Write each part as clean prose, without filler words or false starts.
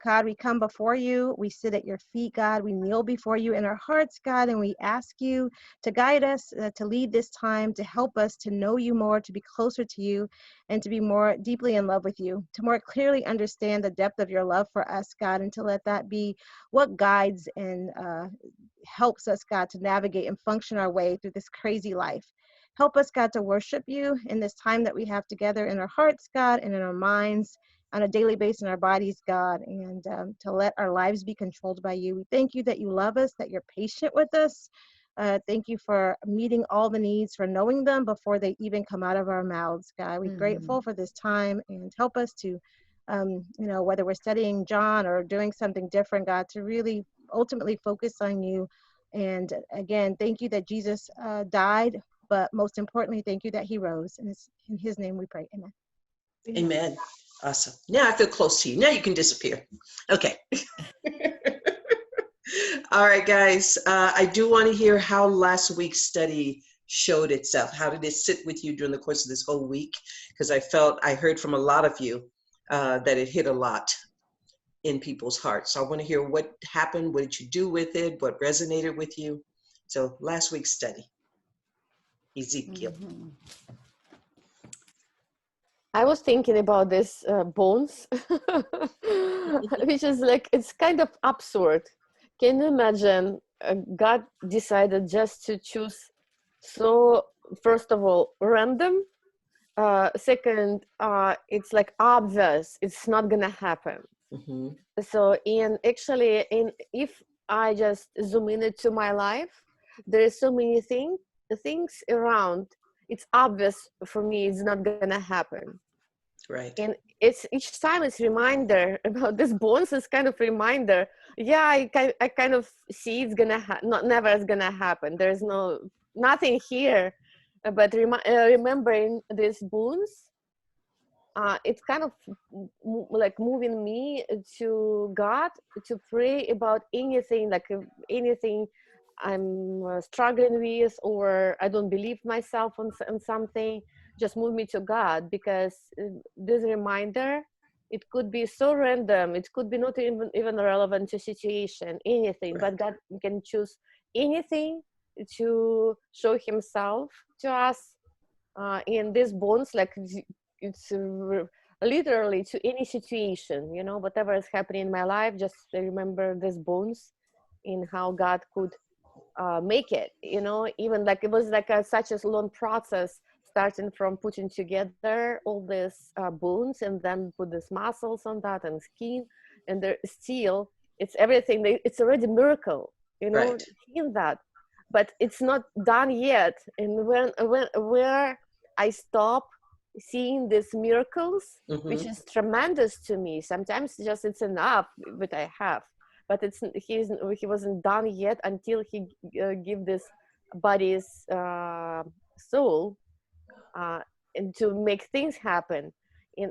God, we come before you. We sit at your feet, God. We kneel before you in our hearts, God, and we ask you to guide us, to lead this time, to help us to know you more, to be closer to you, and to be more deeply in love with you, to more clearly understand the depth of your love for us, God, and to let that be what guides and helps us, God, to navigate and function our way through this crazy life. Help us, God, to worship you in this time that we have together in our hearts, God, and in our minds on a daily basis in our bodies, God, and to let our lives be controlled by you. We thank you that you love us, that you're patient with us. Thank you for meeting all the needs, for knowing them before they even come out of our mouths, God. We're grateful for this time, and help us to, whether we're studying John or doing something different, God, to really ultimately focus on you. And again, thank you that Jesus died, but most importantly, thank you that he rose. And it's in his name we pray. Amen. Amen. Awesome. Now I feel close to you. Now you can disappear. Okay. All right, guys. I do want to hear how last week's study showed itself. How did it sit with you during the course of this whole week? Because I heard from a lot of you that it hit a lot in people's hearts. So I want to hear what happened. What did you do with it? What resonated with you? So last week's study, Ezekiel. I was thinking about this bones, which is like, it's kind of absurd. Can you imagine God decided just to choose, so first of all, random, second, it's like obvious, it's not gonna happen. So if I just zoom into my life, there is so many things around, it's obvious for me it's not gonna happen. Right. And it's each time it's reminder about this bones is kind of reminder. Yeah, I kind of see it's gonna never is gonna happen. There's nothing here, but remembering these bones, it's kind of like moving me to God to pray about anything, like anything I'm struggling with, or I don't believe myself on something. Just move me to God, because this reminder, it could be so random, it could be not even relevant to situation, anything, right. But God can choose anything to show himself to us in these bones, like it's literally to any situation, whatever is happening in my life, just remember these bones in how God could make it, even like it was like such a long process, starting from putting together all these bones and then put these muscles on that and skin, and there still it's everything. It's already miracle, right. In that, but it's not done yet. And where I stop seeing these miracles, which is tremendous to me. Sometimes just it's enough what I have, but he wasn't done yet until he give this body's soul. And to make things happen.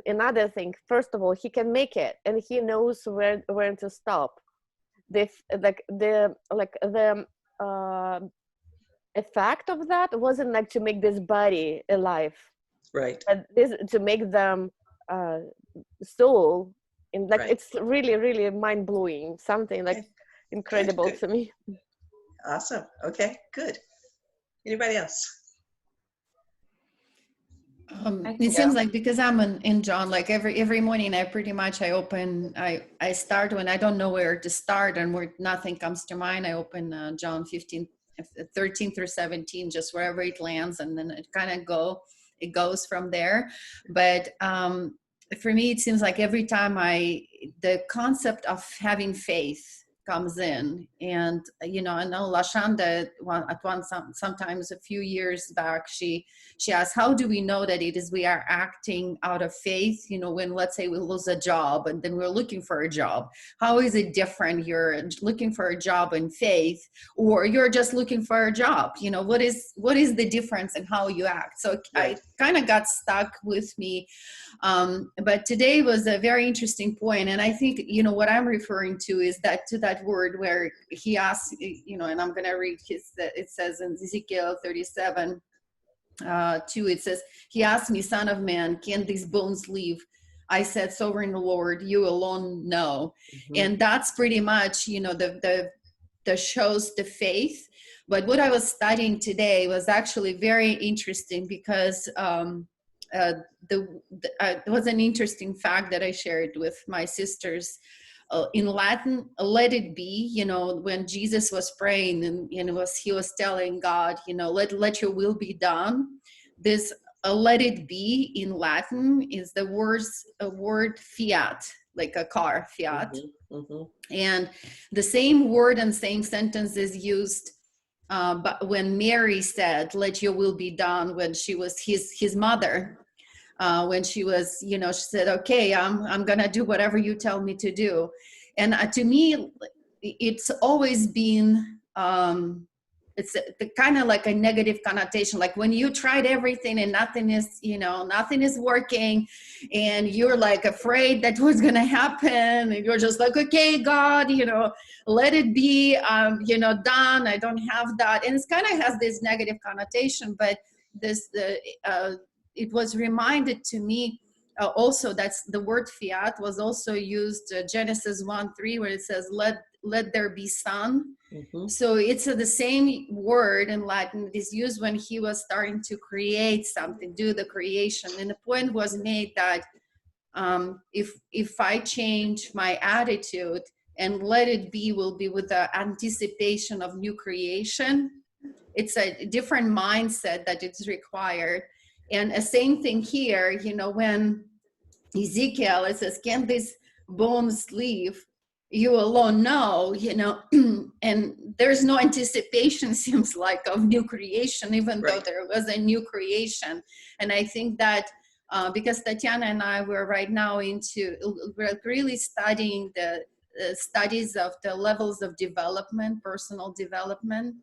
Another thing, first of all, he can make it, and he knows where to stop. The effect of that wasn't like to make this body alive, right? But this to make them soul, and like right. It's really, really mind blowing. Something like incredible good. To me. Awesome. Okay, good. Anybody else? It seems like, because I'm in John, like every morning I start when I don't know where to start and where nothing comes to mind. I open John 15, 13 through 17, just wherever it lands, and then it kind of goes from there. But for me, it seems like every time the concept of having faith comes in, and I know Lashanda sometimes a few years back, she asked, how do we know that we are acting out of faith, when, let's say, we lose a job and then we're looking for a job? How is it different? You're looking for a job in faith, or you're just looking for a job? What is the difference in how you act? So I kind of got stuck with me, but today was a very interesting point, and I think what I'm referring to is that word where he asks, and I'm going to read it says in Ezekiel 37 2, it says, he asked me, son of man, can these bones live? I said, sovereign Lord, you alone know. Mhm. And that's pretty much, you know, the shows the faith. But what I was studying today was actually very interesting because there was an interesting fact that I shared with my sisters. In Latin, let it be, you know, when Jesus was praying and, you know, he was telling God, you know, let your will be done. This let it be in Latin is the word fiat, like a car, fiat. And the same word and same sentence is used but when Mary said, let your will be done, when she was his mother, when she was, you know, she said, okay, I'm gonna do whatever you tell me to do. And to me, it's always been it's kind of like a negative connotation, like when you tried everything and nothing is, you know, nothing is working, and you're like afraid that what's gonna happen, and you're just like, okay, God, you know, let it be, you know, done. I don't have that, and it's kind of has this negative connotation. But this it was reminded to me also that's the word fiat was also used Genesis 1:3, where it says let there be sun. So it's the same word in Latin. It is used when he was starting to create something, do the creation. And the point was made that if I change my attitude and let it be will be with the anticipation of new creation, it's a different mindset that it's required. And the same thing here, you know, when Ezekiel, it says, can these bones live? You alone know, you know, and there's no anticipation, seems like, of new creation, even though there was a new creation. And I think that because Tatiana and I were right now we're really studying the studies of the levels of development, personal development.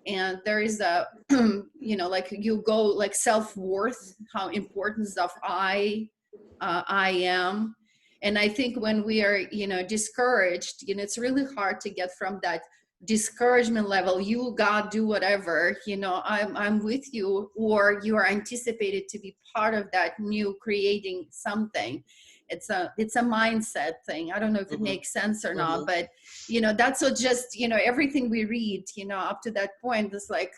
And there is a, you know, like you go like self-worth, how importance of I am. And I think when we are, you know, discouraged, you know, it's really hard to get from that discouragement level, you God do whatever, you know, I'm with you, or you are anticipated to be part of that new creating something. It's a mindset thing. I don't know if it makes sense or not, but you know, that's what just, you know, everything we read, you know, up to that point, it's like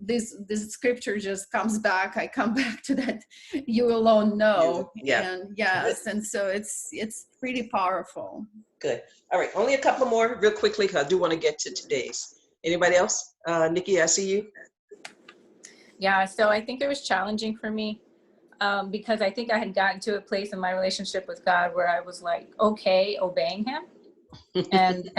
this scripture just comes back. I come back to that, you alone know. And yes, and so it's pretty powerful. Good. All right, only a couple more real quickly, because I do want to get to today's. Anybody else? Nikki, I see you. Yeah, so I think it was challenging for me because I think I had gotten to a place in my relationship with God where I was like, okay, obeying him. and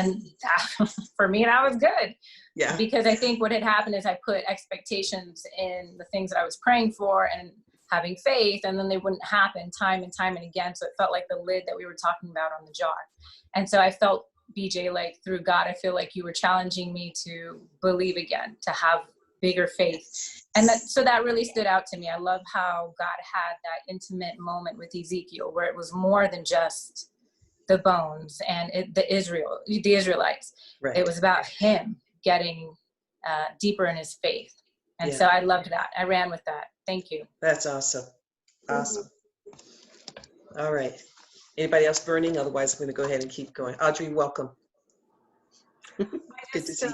for me, that was good. Yeah. Because I think what had happened is I put expectations in the things that I was praying for and having faith, and then they wouldn't happen time and time and again. So it felt like the lid that we were talking about on the jar. And so I felt, BJ, like through God, I feel like you were challenging me to believe again, to have bigger faith. And so that really stood out to me. I love how God had that intimate moment with Ezekiel, where it was more than just the bones and the Israelites. Right. It was about him getting deeper in his faith. And so I loved that. I ran with that. Thank you. That's awesome. Awesome. All right. Anybody else burning? Otherwise, I'm going to go ahead and keep going. Audrey, welcome. Good to see you.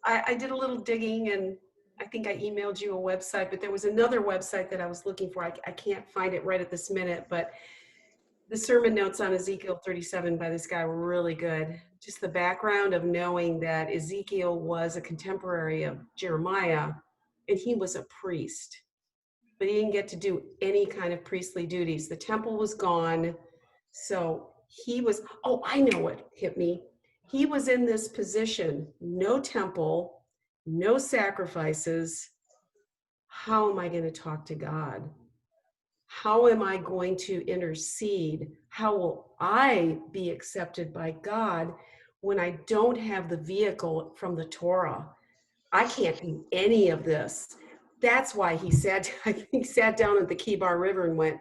I did a little digging, and I think I emailed you a website, but there was another website that I was looking for. I can't find it right at this minute, but the sermon notes on Ezekiel 37 by this guy were really good. Just the background of knowing that Ezekiel was a contemporary of Jeremiah, and he was a priest, but he didn't get to do any kind of priestly duties. The temple was gone. So he was, oh, I know what hit me. He was in this position, no temple, no sacrifices. How am I going to talk to God? How am I going to intercede? How will I be accepted by God when I don't have the vehicle from the Torah? I can't do any of this. That's why he sat down at the Kibar River and went,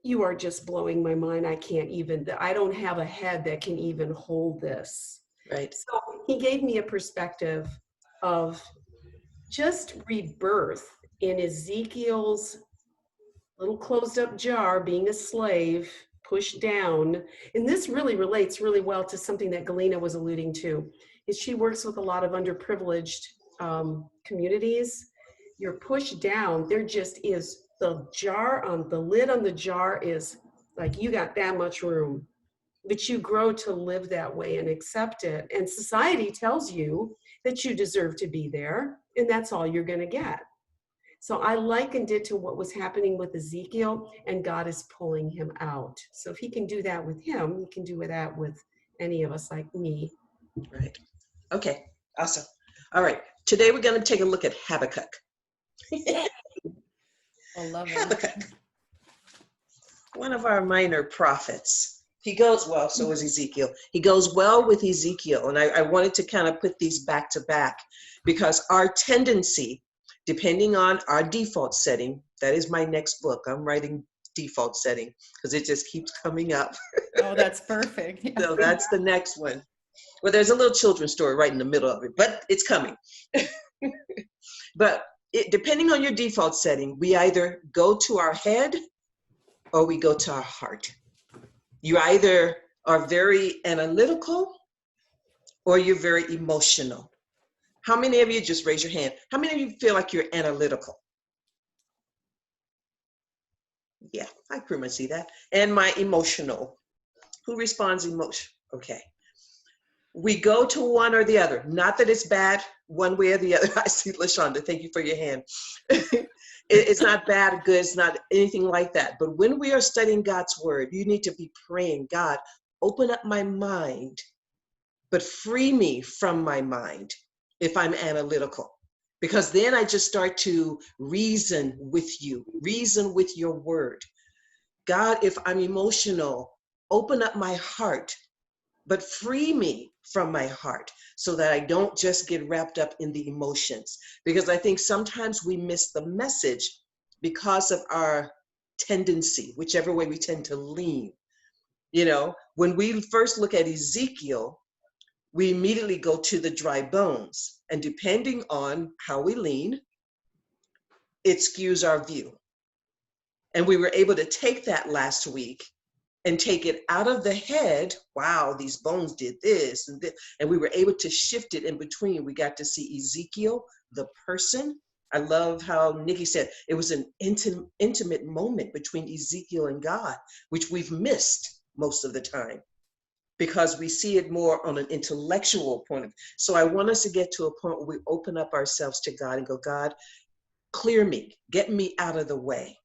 you are just blowing my mind. I don't have a head that can even hold this. Right. So he gave me a perspective of just rebirth in Ezekiel's little closed up jar, being a slave, pushed down. And this really relates really well to something that Galena was alluding to, is she works with a lot of underprivileged communities. You're pushed down, there just is the jar on the lid on the jar is like, you got that much room, but you grow to live that way and accept it. And society tells you that you deserve to be there, and that's all you're going to get. So I likened it to what was happening with Ezekiel, and God is pulling him out. So if he can do that with him, he can do that with any of us like me. Right. Okay. Awesome. All right. Today we're going to take a look at Habakkuk. I love it. Habakkuk, one of our minor prophets. He goes well, so is Ezekiel. He goes well with Ezekiel. And I wanted to kind of put these back to back because our tendency, depending on our default setting, that is my next book. I'm writing default setting because it just keeps coming up. Oh, that's perfect. Yeah. So that's the next one. Well, there's a little children's story right in the middle of it, but it's coming. But depending on your default setting, we either go to our head or we go to our heart. You either are very analytical or you're very emotional. How many of you, just raise your hand, how many of you feel like you're analytical? Yeah, I pretty much see that. And my emotional. Who responds emotion? Okay. We go to one or the other. Not that it's bad one way or the other. I see LaShonda, thank you for your hand. It's not bad or good, it's not anything like that. But when we are studying God's word, you need to be praying, God, open up my mind, but free me from my mind if I'm analytical. Because then I just start to reason with you, reason with your word. God, if I'm emotional, open up my heart, but free me from my heart so that I don't just get wrapped up in the emotions. Because I think sometimes we miss the message because of our tendency, whichever way we tend to lean. You know, when we first look at Ezekiel, we immediately go to the dry bones. And depending on how we lean, it skews our view. And we were able to take that last week and take it out of the head. Wow, these bones did this and this. And we were able to shift it in between. We got to see Ezekiel, the person. I love how Nikki said it was an intimate moment between Ezekiel and God, which we've missed most of the time because we see it more on an intellectual point of view. So I want us to get to a point where we open up ourselves to God and go, God, clear me, get me out of the way.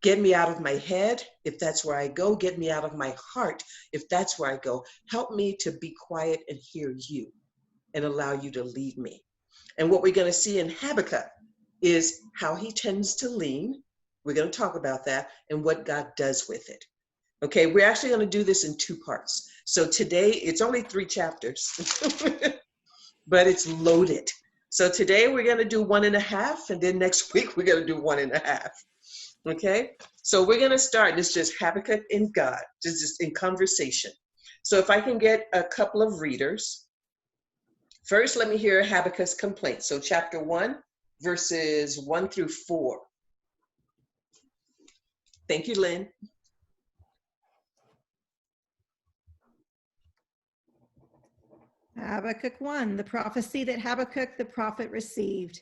Get me out of my head, if that's where I go. Get me out of my heart, if that's where I go. Help me to be quiet and hear you and allow you to lead me. And what we're going to see in Habakkuk is how he tends to lean. We're going to talk about that and what God does with it. Okay, we're actually going to do this in 2 parts. So today, it's only 3 chapters, but it's loaded. So today we're going to do 1.5, and then next week we're going to do 1.5. Okay, so we're going to start. This is just Habakkuk and God, just in conversation. So if I can get a couple of readers. First, let me hear Habakkuk's complaint. So chapter 1, verses 1 through 4. Thank you, Lynn. Habakkuk 1, the prophecy that Habakkuk the prophet received.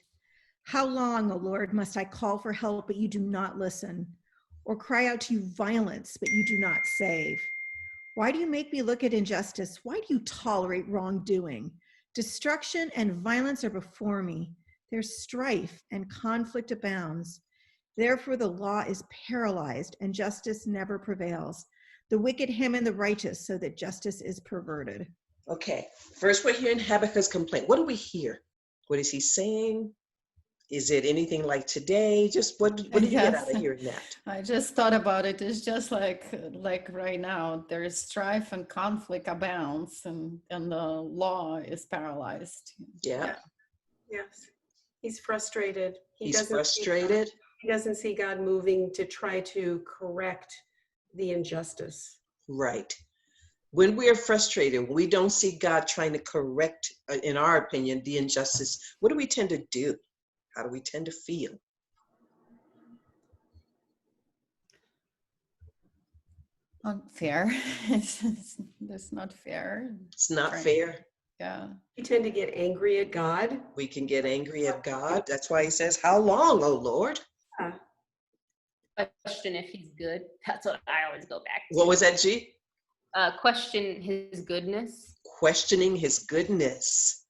How long, O Lord, must I call for help, but you do not listen, or cry out to you violence, but you do not save? Why do you make me look at injustice? Why do you tolerate wrongdoing? Destruction and violence are before me. There's strife and conflict abounds. Therefore the law is paralyzed and justice never prevails. The wicked hem in the righteous so that justice is perverted. Okay, first we're hearing Habakkuk's complaint. What do we hear? What is he saying? Is it anything like today? Just what do you get out of hearing that? I just thought about it. It's just like right now, there's strife and conflict abounds, and the law is paralyzed. Yeah. Yes, he's frustrated. He's frustrated. He doesn't see God moving to try to correct the injustice. Right. When we are frustrated, we don't see God trying to correct, in our opinion, the injustice. What do we tend to do? How do we tend to feel? Unfair. That's not fair. It's not Right. fair. Yeah. We tend to get angry at God. We can get angry at God. That's why he says, how long, O Lord? Question if he's good. That's what I always go back to. What was that, G? Question his goodness. Questioning his goodness.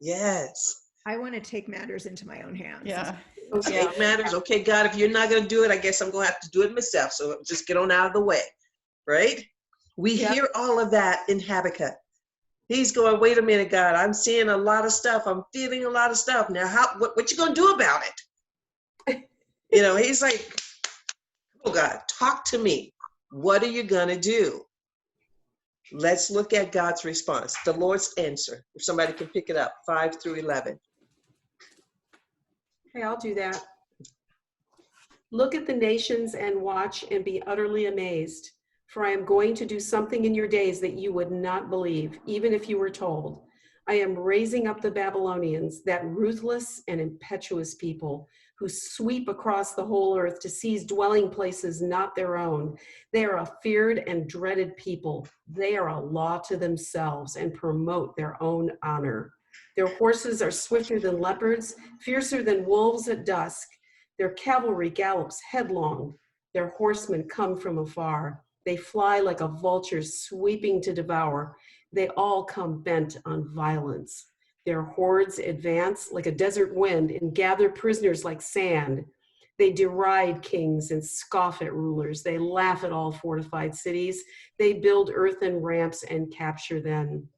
Yes. I want to take matters into my own hands. Yeah. Take matters. Okay, God, if you're not going to do it, I guess I'm going to have to do it myself. So just get on out of the way, right? We hear all of that in Habakkuk. He's going, wait a minute, God, I'm seeing a lot of stuff. I'm feeling a lot of stuff. Now, what you going to do about it? You know, he's like, oh, God, talk to me. What are you going to do? Let's look at God's response. The Lord's answer. If somebody can pick it up, 5 through 11. Okay, I'll do that. Look at the nations and watch and be utterly amazed. For I am going to do something in your days that you would not believe, even if you were told. I am raising up the Babylonians, that ruthless and impetuous people who sweep across the whole earth to seize dwelling places not their own. They are a feared and dreaded people. They are a law to themselves and promote their own honor. Their horses are swifter than leopards, fiercer than wolves at dusk. Their cavalry gallops headlong. Their horsemen come from afar. They fly like a vulture sweeping to devour. They all come bent on violence. Their hordes advance like a desert wind and gather prisoners like sand. They deride kings and scoff at rulers. They laugh at all fortified cities. They build earthen ramps and capture them.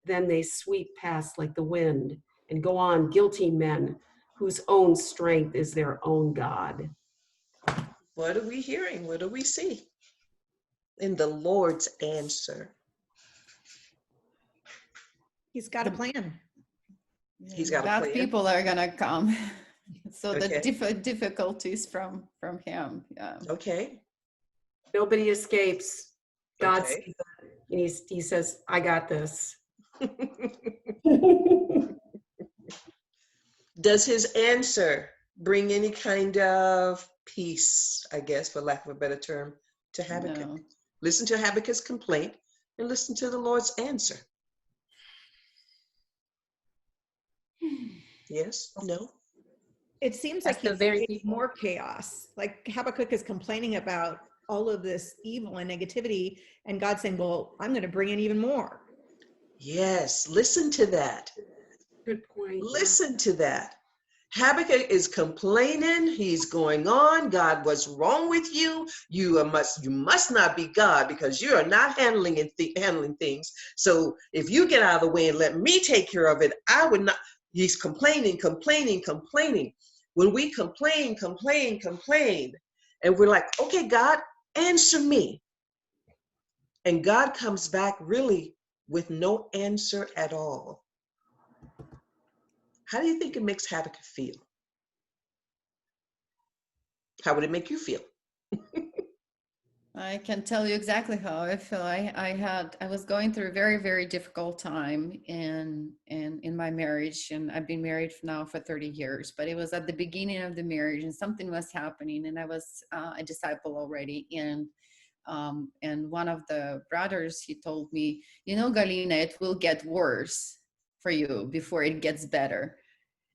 Then they sweep past like the wind and go on, guilty men whose own strength is their own God. What are we hearing? What do we see? In the Lord's answer. He's got a plan. He's got a Bad plan. people are gonna come. So Okay. the difficulties from him. Yeah. Okay. Nobody escapes. God Okay. sees it, and he says, I got this. Does his answer bring any kind of peace, I guess, for lack of a better term, to Habakkuk? No. Listen to Habakkuk's complaint and listen to the Lord's answer. Yes? No? It seems That's like the he's very creating more chaos. Like Habakkuk is complaining about all of this evil and negativity, and God's saying, well, I'm going to bring in even more. Yes. Listen to that. Good point. Listen to that. Habakkuk is complaining. He's going on. God, what's wrong with you? You must not be God because you are not handling things. So if you get out of the way and let me take care of it, I would not. He's complaining. When we complain, and we're like, okay, God, answer me. And God comes back really with no answer at all. How do you think it makes Habakkuk feel? How would it make you feel? I can tell you exactly how I feel. I was going through a very, very difficult time in my marriage, and I've been married now for 30 years, but it was at the beginning of the marriage and something was happening, and I was a disciple already. And one of the brothers, he told me, you know, Galina, it will get worse for you before it gets better.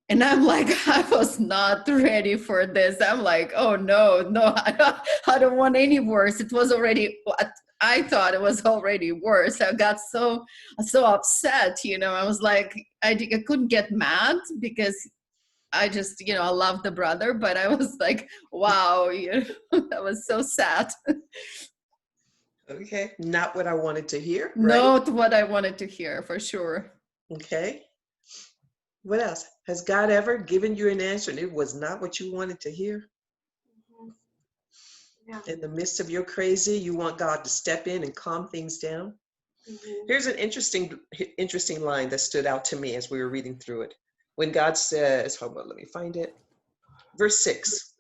And I'm like, I was not ready for this. I'm like, oh no, I don't want any worse. It was already what I thought it was already worse. I got so upset, you know. I was like, I couldn't get mad because I just, you know, I love the brother, but I was like, wow, you know, that was so sad. Okay, not what I wanted to hear, right? Not what I wanted to hear, for sure. Okay. What else? Has God ever given you an answer and it was not what you wanted to hear? Yeah. In the midst of your crazy, you want God to step in and calm things down? Here's an interesting line that stood out to me as we were reading through it. When God says, hold on, let me find it. Verse 6.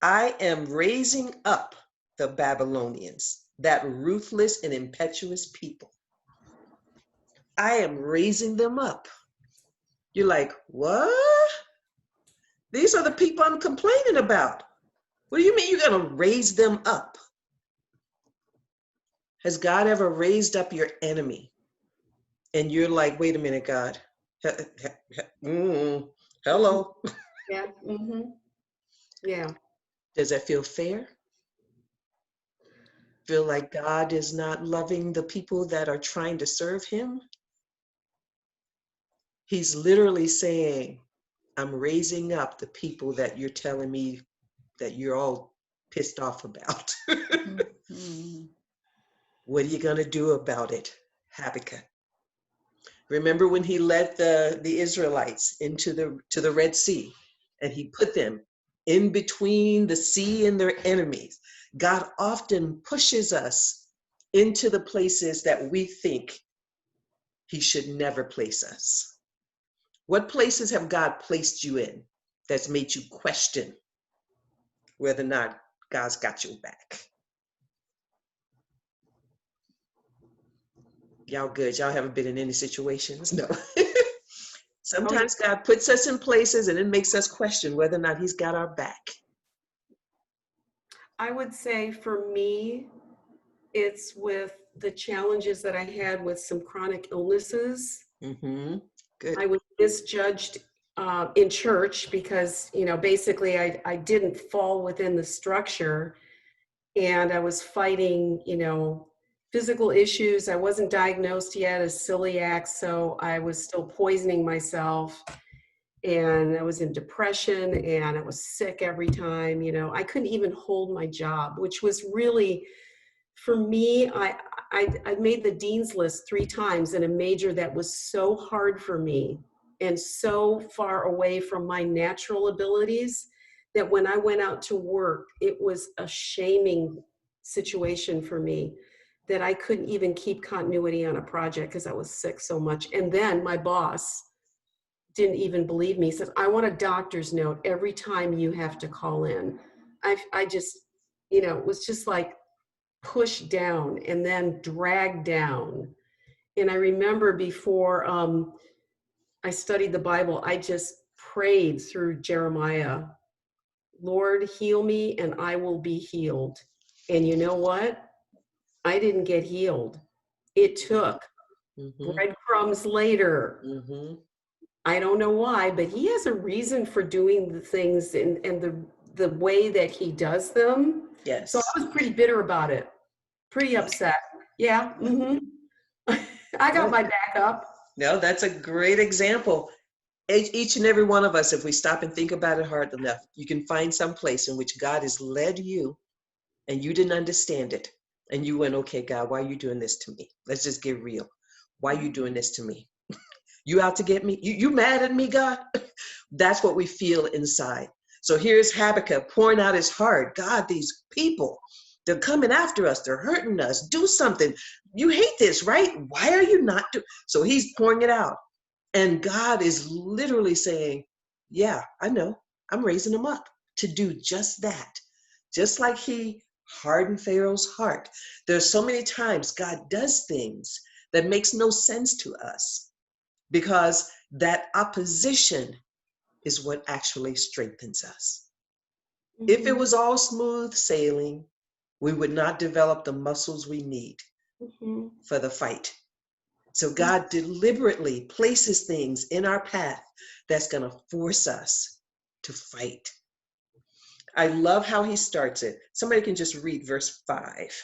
I am raising up the Babylonians, that ruthless and impetuous people. I am raising them up. You're like, what? These are the people I'm complaining about. What do you mean you're going to raise them up? Has God ever raised up your enemy and you're like, wait a minute, God. Hello. Yeah. Yeah. Does that feel fair? Feel like God is not loving the people that are trying to serve him? He's literally saying, I'm raising up the people that you're telling me that you're all pissed off about. Mhm. What are you going to do about it, Habakkuk? Remember when he led the Israelites into the Red Sea and he put them in between the sea and their enemies? God often pushes us into the places that we think he should never place us. What places have God placed you in that's made you question whether or not God's got your back? Y'all good? Y'all haven't been in any situations? No. Sometimes God puts us in places and it makes us question whether or not he's got our back. I would say for me, it's with the challenges that I had with some chronic illnesses. Mm-hmm. Good. I was misjudged in church because, basically I didn't fall within the structure, and I was fighting, physical issues. I wasn't diagnosed yet as celiac, so I was still poisoning myself, and I was in depression, and I was sick every time. I couldn't even hold my job, which was really, for me, I made the dean's list 3 times in a major that was so hard for me and so far away from my natural abilities that when I went out to work, it was a shaming situation for me that I couldn't even keep continuity on a project because I was sick so much. And then my boss didn't even believe me. He said, I want a doctor's note every time you have to call in. I just, it was just like, pushed down and then dragged down. And I remember before I studied the Bible, I just prayed through Jeremiah, Lord, heal me and I will be healed. And you know what? I didn't get healed. It took breadcrumbs later. I don't know why, but he has a reason for doing the things and the way that he does them. Yes. So I was pretty bitter about it. Pretty upset. Yeah. I got my back up. No, that's a great example. Each and every one of us, if we stop and think about it hard enough, you can find some place in which God has led you and you didn't understand it. And you went, okay, God, why are you doing this to me? Let's just get real. Why are you doing this to me? You out to get me? You mad at me, God? That's what we feel inside. So here's Habakkuk pouring out his heart. God, these people, they're coming after us. They're hurting us. Do something. You hate this, right? Why are you not doing? So he's pouring it out. And God is literally saying, yeah, I know. I'm raising them up to do just that. Just like he hardened Pharaoh's heart. There's so many times God does things that makes no sense to us because that opposition is what actually strengthens us. If it was all smooth sailing, we would not develop the muscles we need for the fight. So God deliberately places things in our path that's going to force us to fight. I love how he starts it. Somebody can just read verse 5. Let's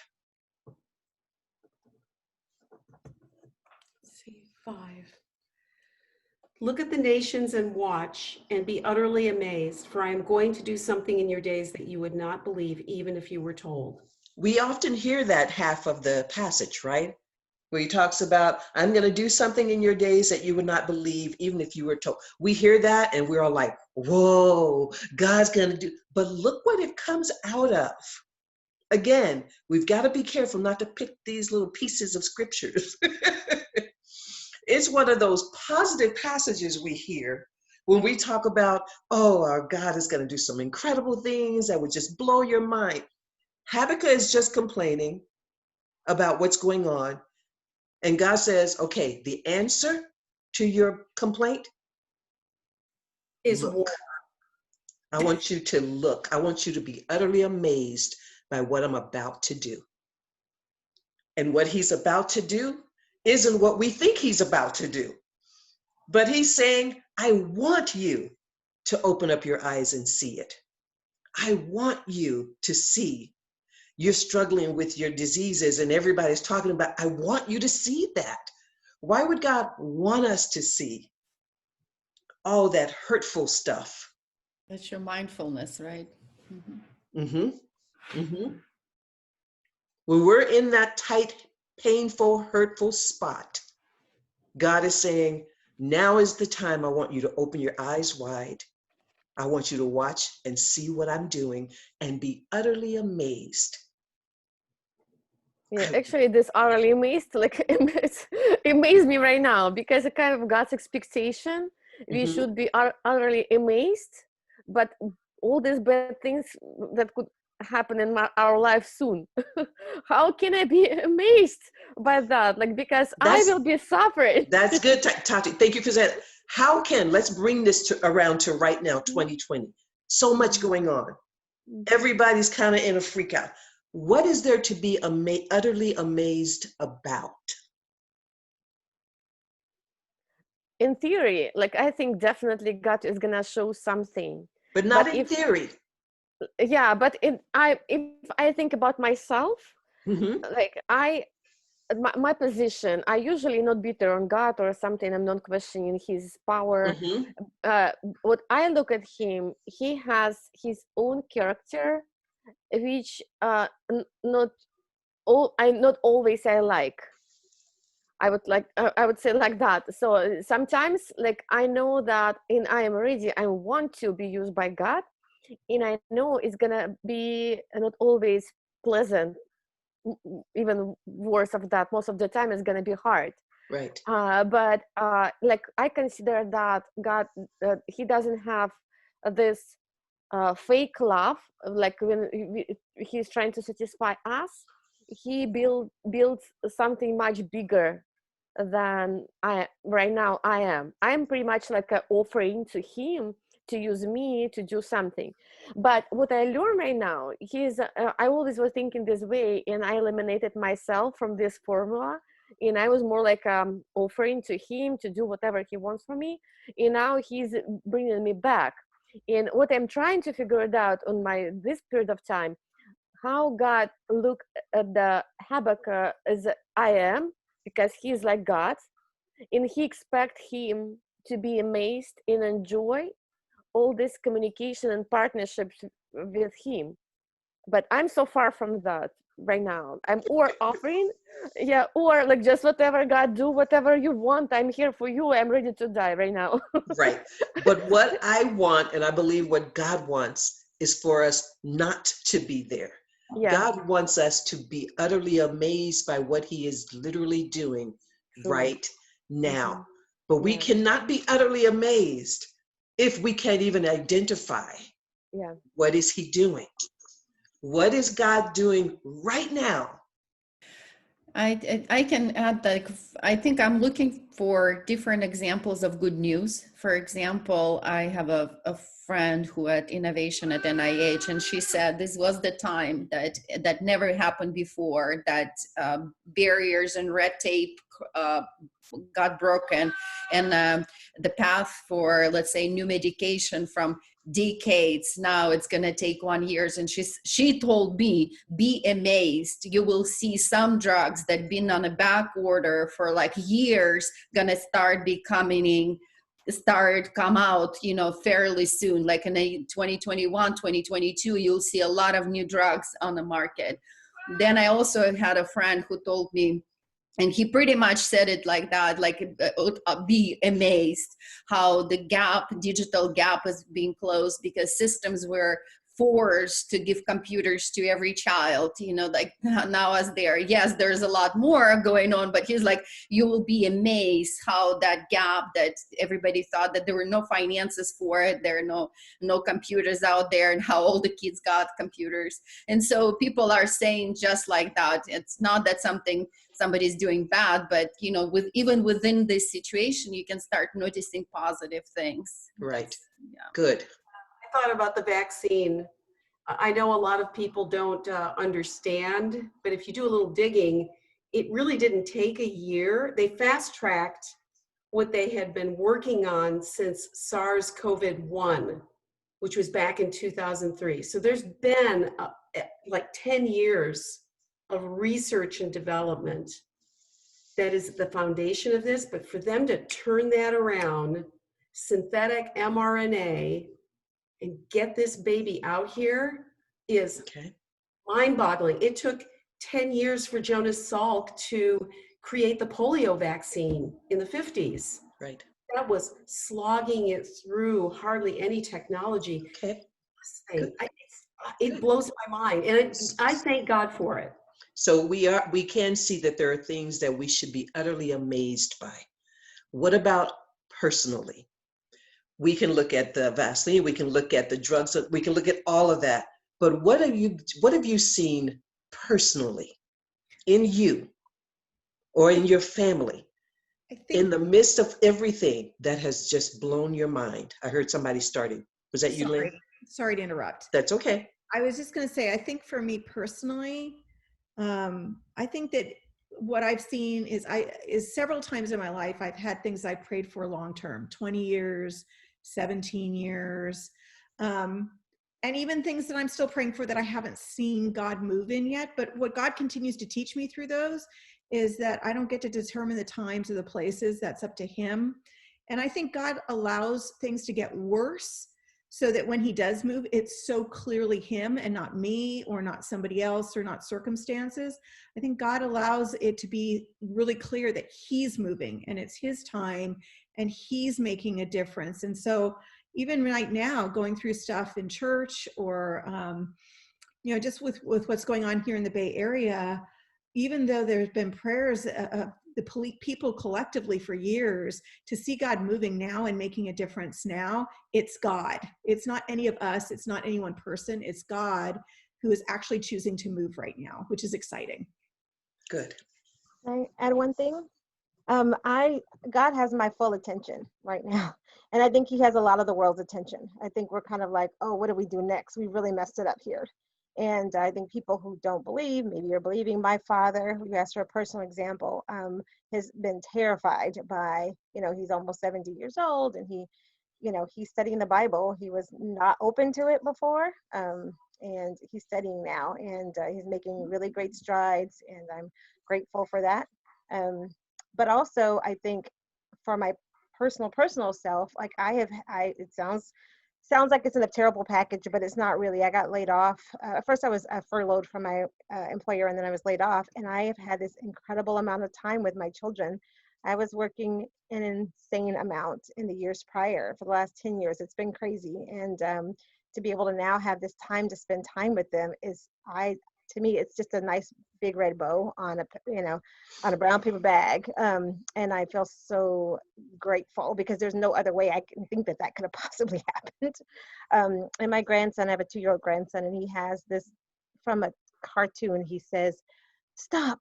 see, 5. Look at the nations and watch and be utterly amazed, for I am going to do something in your days that you would not believe, even if you were told. We often hear that half of the passage, right? Where he talks about, I'm going to do something in your days that you would not believe, even if you were told. We hear that and we're all like, whoa, God's going to do. But look what it comes out of. Again, we've got to be careful not to pick these little pieces of scriptures. It's one of those positive passages we hear when we talk about, oh, our God is going to do some incredible things that would just blow your mind. Habakkuk is just complaining about what's going on. And God says, okay, the answer to your complaint is look. I want you to look. I want you to be utterly amazed by what I'm about to do. And what he's about to do isn't what we think he's about to do. But he's saying, I want you to open up your eyes and see it. I want you to see you're struggling with your diseases and everybody's talking about, I want you to see that. Why would God want us to see all that hurtful stuff? That's your mindfulness, right? Mm-hmm. Mm-hmm. Mm-hmm. When we're in that tight, painful, hurtful spot, God is saying, now is the time I want you to open your eyes wide. I want you to watch and see what I'm doing and be utterly amazed. Yeah, actually, this utterly amazed, like, amazed me right now, because it kind of God's expectation. We Mhm. should be utterly amazed, but all these bad things that could happen in our life soon. How can I be amazed by that? Like, because I That's will be suffering. That's good, Tati. Thank you for that. Let's bring this around to right now, 2020. So much going on. Everybody's kind of in a freak out. What is there to be utterly amazed about? In theory, like, I think definitely God is gonna show something. But not But in theory. yeah, but if I think about myself, Mm-hmm. like, my position, I usually not bitter on God or something. I'm not questioning his power. Mm-hmm. What I look at him, he has his own character, which not not always I like. I would say like that. So sometimes, like, I know that in I am ready, I want to be used by God, and I know it's gonna be not always pleasant. Even worse of that, most of the time it's gonna be hard. Right. But like, I consider that God, he doesn't have this fake love, like when he's trying to satisfy us. He builds something much bigger than I'm pretty much like an offering to him to use me to do something. But what I learn right now, I always was thinking this way, and I eliminated myself from this formula, and I was more like offering to him to do whatever he wants for me, and now he's bringing me back. And what I'm trying to figure it out on this period of time, how God look at the Habakkuk as I am, because he's like God, and he expect him to be amazed and enjoy all this communication and partnerships with him. But I'm so far from that right now. I'm or offering, yeah, or like, just whatever, God, do whatever you want. I'm here for you. I'm ready to die right now. Right. But what I want, and I believe what God wants, is for us not to be there. Yeah, God wants us to be utterly amazed by what he is literally doing true. right now. Mhm. But we Yeah. cannot be utterly amazed if we can't even identify Yeah. what is he doing. What is God doing right now? I can add that I think I'm looking for different examples of good news. For example, I have a friend who had innovation at NIH, and she said this was the time that never happened before, that barriers and red tape got broken, and the path for, let's say, new medication from decades, now it's going to take 1 year. And she told me, be amazed, you will see some drugs that been on a back order for like years gonna come out, fairly soon, like in 2021, 2022, you'll see a lot of new drugs on the market. Then I also had a friend who told me, and he pretty much said it like that, like, be amazed how the digital gap is being closed, because systems were forced to give computers to every child, like now as yes, there's a lot more going on, but he's like, you will be amazed how that gap that everybody thought that there were no finances for it, there are no computers out there, and how all the kids got computers. And so people are saying just like that, it's not that somebody's doing bad, but even within this situation, you can start noticing positive things. Right. Yeah. Good. I thought about the vaccine. I know a lot of people don't understand, but if you do a little digging, it really didn't take a year. They fast-tracked what they had been working on since SARS-CoV-1, which was back in 2003. So there's been like 10 years of research and development that is the foundation of this. But for them to turn that around, synthetic mRNA, and get this baby out here is mind-boggling. It took 10 years for Jonas Salk to create the polio vaccine in the 50s. Right. That was slogging it through hardly any technology. Okay. It blows my mind, and I thank God for it. So we can see that there are things that we should be utterly amazed by. What about personally? We can look at the vaccine, we can look at the drugs, we can look at all of that. But what have you seen personally in you or in your family in the midst of everything that has just blown your mind? I heard somebody starting. Was that you, Lynn? Sorry to interrupt. That's okay. I was just going to say, I think for me personally, I think that what I've seen is several times in my life, I've had things I prayed for long-term, 20 years, 17 years, and even things that I'm still praying for that I haven't seen God move in yet. But what God continues to teach me through those is that I don't get to determine the times or the places. That's up to Him. And I think God allows things to get worse so that when He does move, it's so clearly Him and not me or not somebody else or not circumstances. I think God allows it to be really clear that He's moving and it's His time and He's making a difference. And so even right now, going through stuff in church or, just with what's going on here in the Bay Area, even though there's been prayers the people collectively for years, to see God moving now and making a difference now, it's God. It's not any of us. It's not any one person. It's God who is actually choosing to move right now, which is exciting. Good. Can I add one thing? God has my full attention right now. And I think He has a lot of the world's attention. I think we're kind of like, oh, what do we do next? We really messed it up here. And I think people who don't believe, maybe you're believing, my father, you asked for a personal example, has been terrified by, he's almost 70 years old and he's studying the Bible. He was not open to it before. And he's studying now and he's making really great strides. And I'm grateful for that. But also I think for my personal self, like it sounds like it's in a terrible package, but it's not really. I got laid off. At first I was furloughed from my employer and then I was laid off. And I have had this incredible amount of time with my children. I was working an insane amount in the years prior for the last 10 years. It's been crazy. And to be able to now have this time to spend time with them to me, it's just a nice big red bow on a brown paper bag. And I feel so grateful because there's no other way I can think that could have possibly happened. And my grandson, I have a 2-year-old grandson, and he has this from a cartoon. He says, "Stop,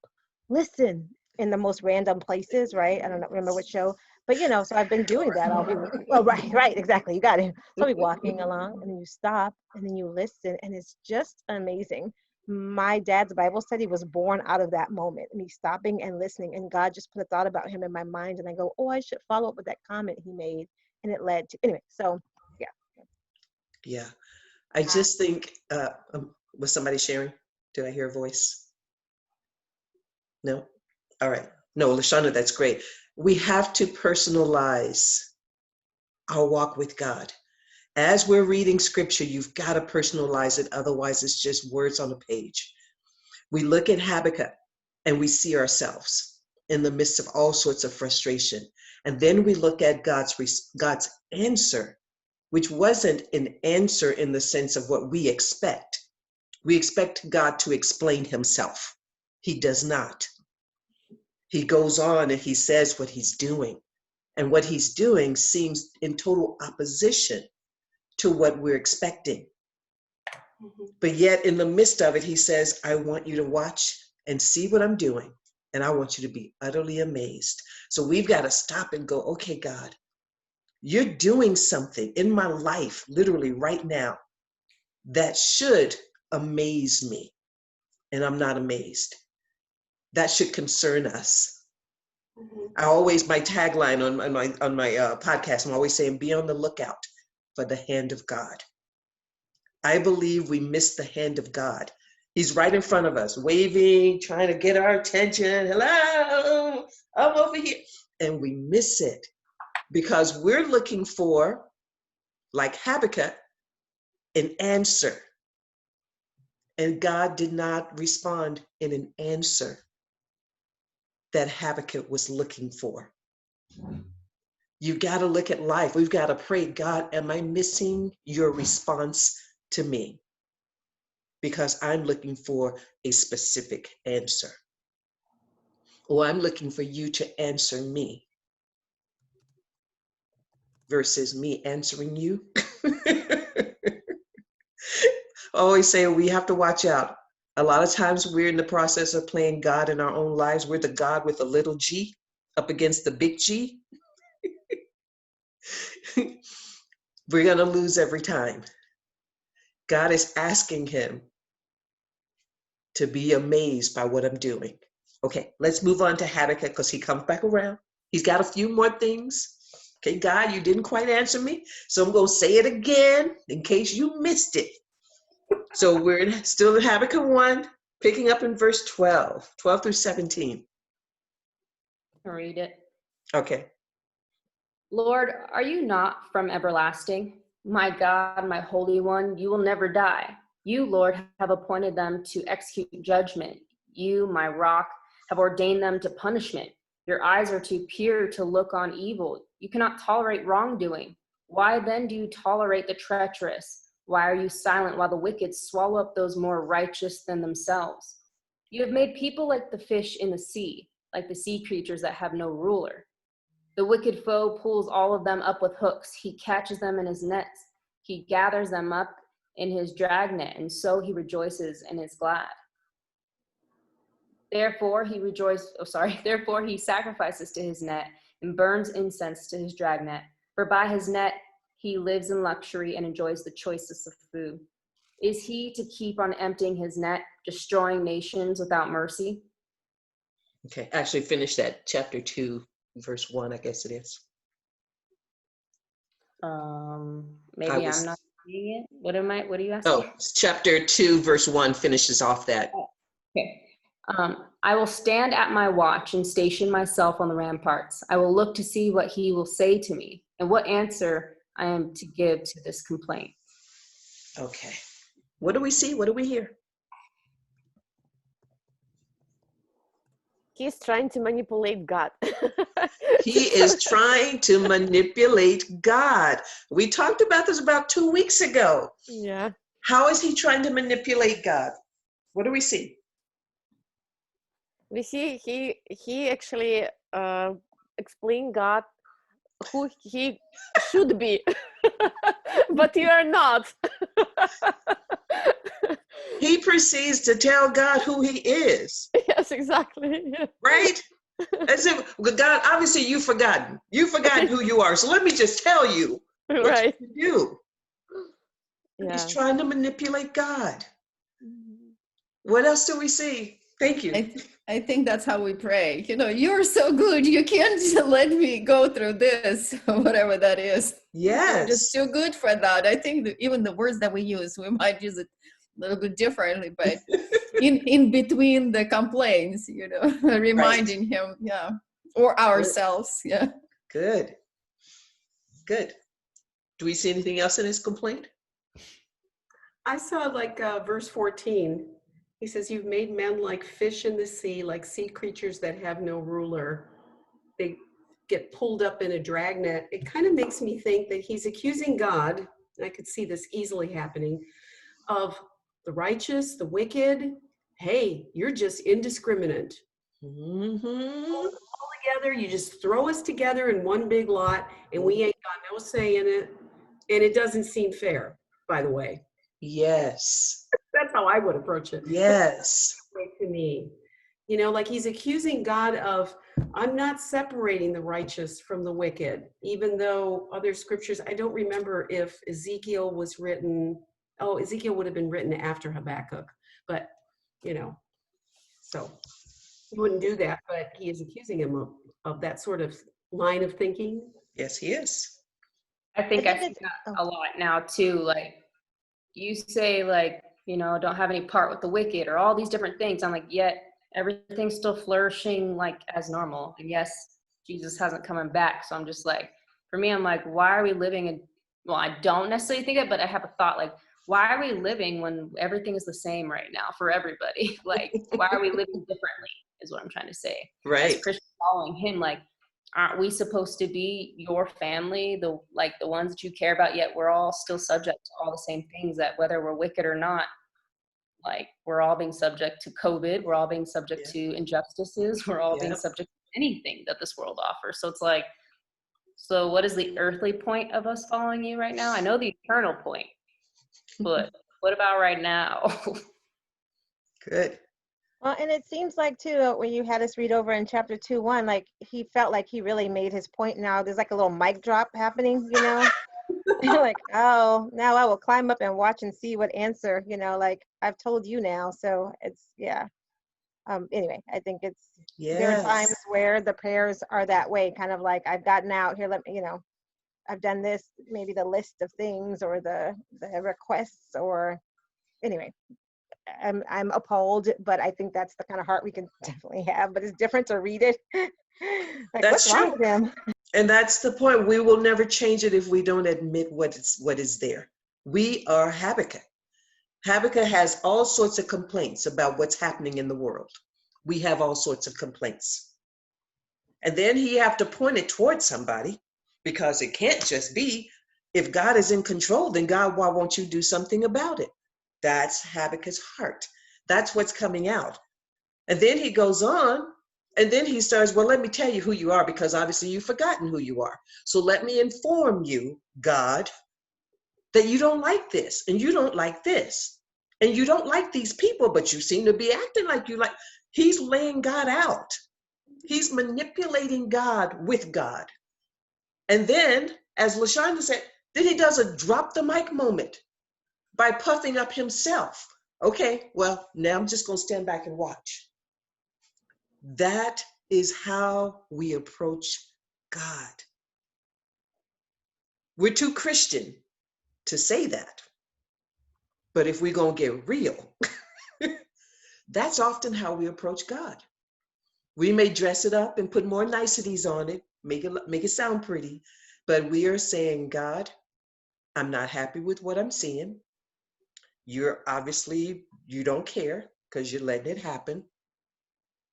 listen," in the most random places, right? I don't remember what show, but so I've been doing that. I'll be, oh, right, exactly. You got it. So I'll be walking along and then you stop and then you listen, and it's just amazing. My dad's Bible study was born out of that moment, me stopping and listening, and God just put a thought about him in my mind, and I go, oh, I should follow up with that comment he made, and it led to, anyway, so yeah. Yeah, I just think, was somebody sharing? Did I hear a voice? No? All right. No, LaShonda, that's great. We have to personalize our walk with God. As we're reading scripture, you've got to personalize it. Otherwise, it's just words on a page. We look at Habakkuk and we see ourselves in the midst of all sorts of frustration. And then we look at God's answer, which wasn't an answer in the sense of what we expect. We expect God to explain Himself. He does not. He goes on and He says what He's doing. And what He's doing seems in total opposition to what we're expecting. But yet in the midst of it, He says, I want you to watch and see what I'm doing. And I want you to be utterly amazed. So we've got to stop and go, okay, God, you're doing something in my life, literally right now, that should amaze me. And I'm not amazed. that should concern us. Mhm. My tagline on my podcast, I'm always saying, be on the lookout for the hand of God. I believe we miss the hand of God. He's right in front of us, waving, trying to get our attention. Hello, I'm over here. And we miss it because we're looking for, like Habakkuk, an answer. And God did not respond in an answer that Habakkuk was looking for. You've got to look at life. We've got to pray, God, am I missing your response to me? Because I'm looking for a specific answer. Or I'm looking for you to answer me versus me answering you. I always say we have to watch out. A lot of times we're in the process of playing God in our own lives. We're the God with a little g up against the big G. We're going to lose every time. God is asking him to be amazed by what I'm doing. Okay, let's move on to Habakkuk because he comes back around. He's got a few more things. Okay, God, you didn't quite answer me, so I'm going to say it again in case you missed it. So we're still in Habakkuk 1, picking up in verse 12 through 17. I'll read it. Okay. Lord, are you not from everlasting? My God, my Holy One, you will never die. You, Lord, have appointed them to execute judgment. You, my rock, have ordained them to punishment. Your eyes are too pure to look on evil. You cannot tolerate wrongdoing. Why then do you tolerate the treacherous? Why are you silent while the wicked swallow up those more righteous than themselves? You have made people like the fish in the sea, like the sea creatures that have no ruler. The wicked foe pulls all of them up with hooks. He catches them in his nets. He gathers them up in his dragnet, and so he rejoices and is glad. Therefore he sacrifices to his net and burns incense to his dragnet. For by his net he lives in luxury and enjoys the choicest of food. Is he to keep on emptying his net, destroying nations without mercy? Okay, actually finish that chapter 2, verse 1, I guess it is. Maybe I'm not reading it. What are you asking? Oh, chapter 2, verse 1 finishes off that. Okay. I will stand at my watch and station myself on the ramparts. I will look to see what he will say to me and what answer I am to give to this complaint. Okay. What do we see? What do we hear? He's trying to manipulate God. He is trying to manipulate God. We talked about this about 2 weeks ago. Yeah. How is he trying to manipulate God? What do we see? We see he actually explained God who he should be, but you are not. He proceeds to tell God who he is. Yes, exactly. Yeah. Right? As if, God, obviously you've forgotten. You've forgotten who you are. So let me just tell you what Right. you do. Yeah. He's trying to manipulate God. What else do we see? Thank you. I think that's how we pray. You know, you're so good. You can't let me go through this, whatever that is. Yes. You're just too good for that. I think that even the words that we use, we might use it a little bit differently, but in between the complaints, you know, reminding him, yeah, or ourselves, yeah. Good. Good. Do we see anything else in his complaint? I saw like verse 14. He says, you've made men like fish in the sea, like sea creatures that have no ruler. They get pulled up in a dragnet. It kind of makes me think that he's accusing God, and I could see this easily happening, of the righteous, the wicked. Hey, you're just indiscriminate. Mm-hmm. All together, you just throw us together in one big lot, and we ain't got no say in it. And it doesn't seem fair, by the way. Yes. That's how I would approach it. Yes. To me, you know, like he's accusing God of, I'm not separating the righteous from the wicked, even though other scriptures, I don't remember if Ezekiel was written. Oh, Ezekiel would have been written after Habakkuk, but you know, so He wouldn't do that, but he is accusing him of that sort of line of thinking. Yes, he is. I think I think see it's that a lot now too. Like you say, like, you know, don't have any part with the wicked or all these different things. I'm like, yet everything's still flourishing like as normal. And yes, Jesus hasn't come back. So I'm just like, for me, I'm like, why are we living in, well, I don't necessarily think it, but I have a thought like, why are we living when everything is the same right now for everybody? Like, why are we living differently is what I'm trying to say. As Right. Christians following him, like, aren't we supposed to be your family, the ones that you care about, yet we're all still subject to all the same things, that whether we're wicked or not, like we're all being subject to COVID, we're all being subject Yeah. to injustices, we're all being Yep. subject to anything that this world offers. So it's like, so what is the earthly point of us following you right now? I know the eternal point, but what about right now? Good. Well, and it seems like too, when you had us read over in chapter 2:1, like he felt like he really made his point now. There's like a little mic drop happening, you know? Like, oh, now I will climb up and watch and see what answer, you know, like I've told you now. So it's, yeah. Anyway, I think there are times Yes. where the prayers are that way, kind of like I've gotten out here, let me, I've done this, maybe the list of things or the requests, or anyway, I'm appalled, but I think that's the kind of heart we can definitely have, but it's different to read it. Like, That's what's wrong true. with him? And that's the point. We will never change it if we don't admit what is there. We are Habakkuk. Habakkuk has all sorts of complaints about what's happening in the world. We have all sorts of complaints. And then he have to point it towards somebody, because it can't just be, if God is in control, then God, why won't you do something about it? That's Habakkuk's heart. That's what's coming out. And then he goes on, and then he starts, well, let me tell you who you are, because obviously you've forgotten who you are. So let me inform you, God, that you don't like this, and you don't like this, and you don't like these people, but you seem to be acting like you like. He's laying God out. He's manipulating God with God. And then, as LaShonda said, then he does a drop the mic moment by puffing up himself. Okay, well, now I'm just going to stand back and watch. That is how we approach God. We're too Christian to say that. But if we're going to get real, that's often how we approach God. We may dress it up and put more niceties on it, make it sound pretty, but we are saying, God, I'm not happy with what I'm seeing. You don't care because you're letting it happen.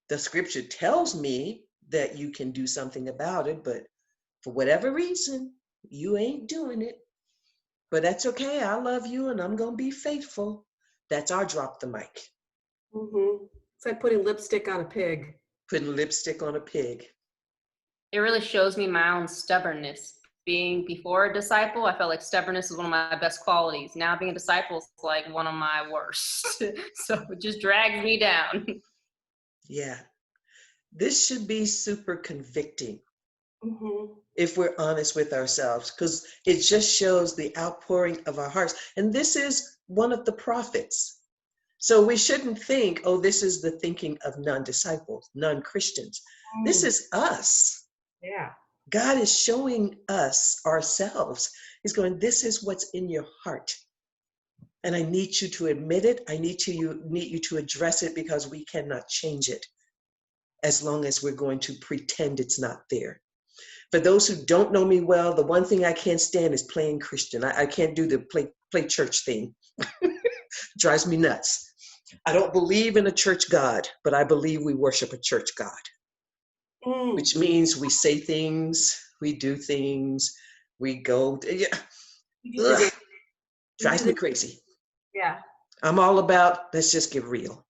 The scripture tells me that you can do something about it, but for whatever reason, you ain't doing it. But that's okay. I love you and I'm going to be faithful. That's our drop the mic. Mm-hmm. It's like putting lipstick on a pig. Putting lipstick on a pig. It really shows me my own stubbornness. Being before a disciple, I felt like stubbornness is one of my best qualities. Now being a disciple is like one of my worst. So it just drags me down. Yeah. This should be super convicting. Mm-hmm. If we're honest with ourselves, because it just shows the outpouring of our hearts. And this is one of the prophets. So we shouldn't think, oh, this is the thinking of non-disciples, non-Christians. This is us. Yeah. God is showing us ourselves. He's going, this is what's in your heart. And I need you to admit it. I need you to address it, because we cannot change it as long as we're going to pretend it's not there. For those who don't know me well, the one thing I can't stand is playing Christian. I can't do the play church thing. Drives me nuts. I don't believe in a church God, but I believe we worship a church God. Which means we say things, we do things, we go, drives me crazy. Yeah. I'm all about, let's just get real.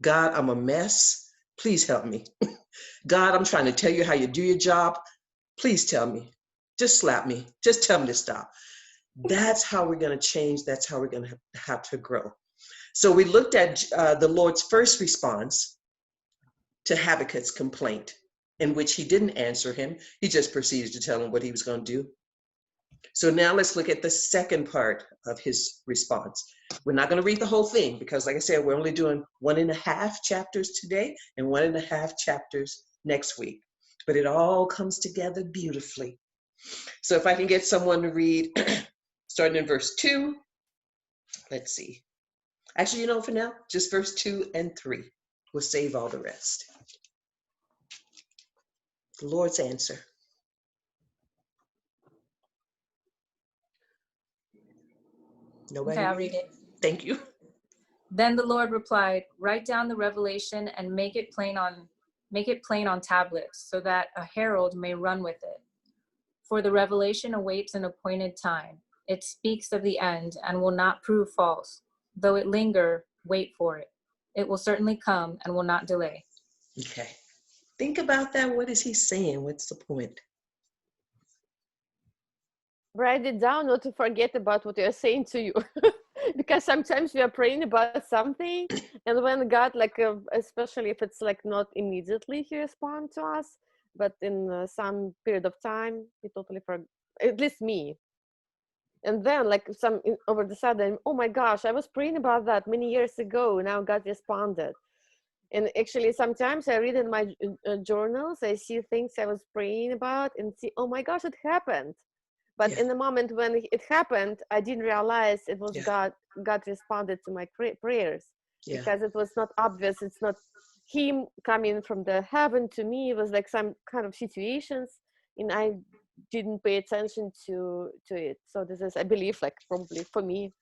God, I'm a mess. Please help me. God, I'm trying to tell you how you do your job. Please tell me. Just slap me. Just tell me to stop. That's how we're going to change. That's how we're going to have to grow. So we looked at the Lord's first response to Habakkuk's complaint, in which he didn't answer him. He just proceeded to tell him what he was going to do. So now let's look at the second part of his response. We're not going to read the whole thing because, like I said, we're only doing 1.5 chapters today and 1.5 chapters next week. But it all comes together beautifully. So if I can get someone to read, starting in verse 2, let's see. Actually, you know, for now, just verse 2 and 3. We'll save all the rest. The Lord's answer. Nobody Okay, I'll read? read it. Thank you. Then the Lord replied, "Write down the revelation and make it plain on tablets, so that a herald may run with it. For the revelation awaits an appointed time. It speaks of the end and will not prove false. Though it linger, wait for it. It will certainly come and will not delay." Okay. Think about that. What is he saying? What's the point? Write it down, not to forget about what they're saying to you. Because sometimes we are praying about something, and when God, like, especially if it's like not immediately he responds to us, but in some period of time, we totally forget, at least me. And then like over the sudden, oh my gosh, I was praying about that many years ago, now God responded. And actually sometimes I read in my journals, I see things I was praying about and see, oh my gosh, it happened. But Yeah. in the moment when it happened, I didn't realize it was Yeah. God responded to my prayers. Yeah. Because it was not obvious. It's not him coming from the heaven to me. It was like some kind of situations, and I didn't pay attention to it. So this is, I believe, like probably for me,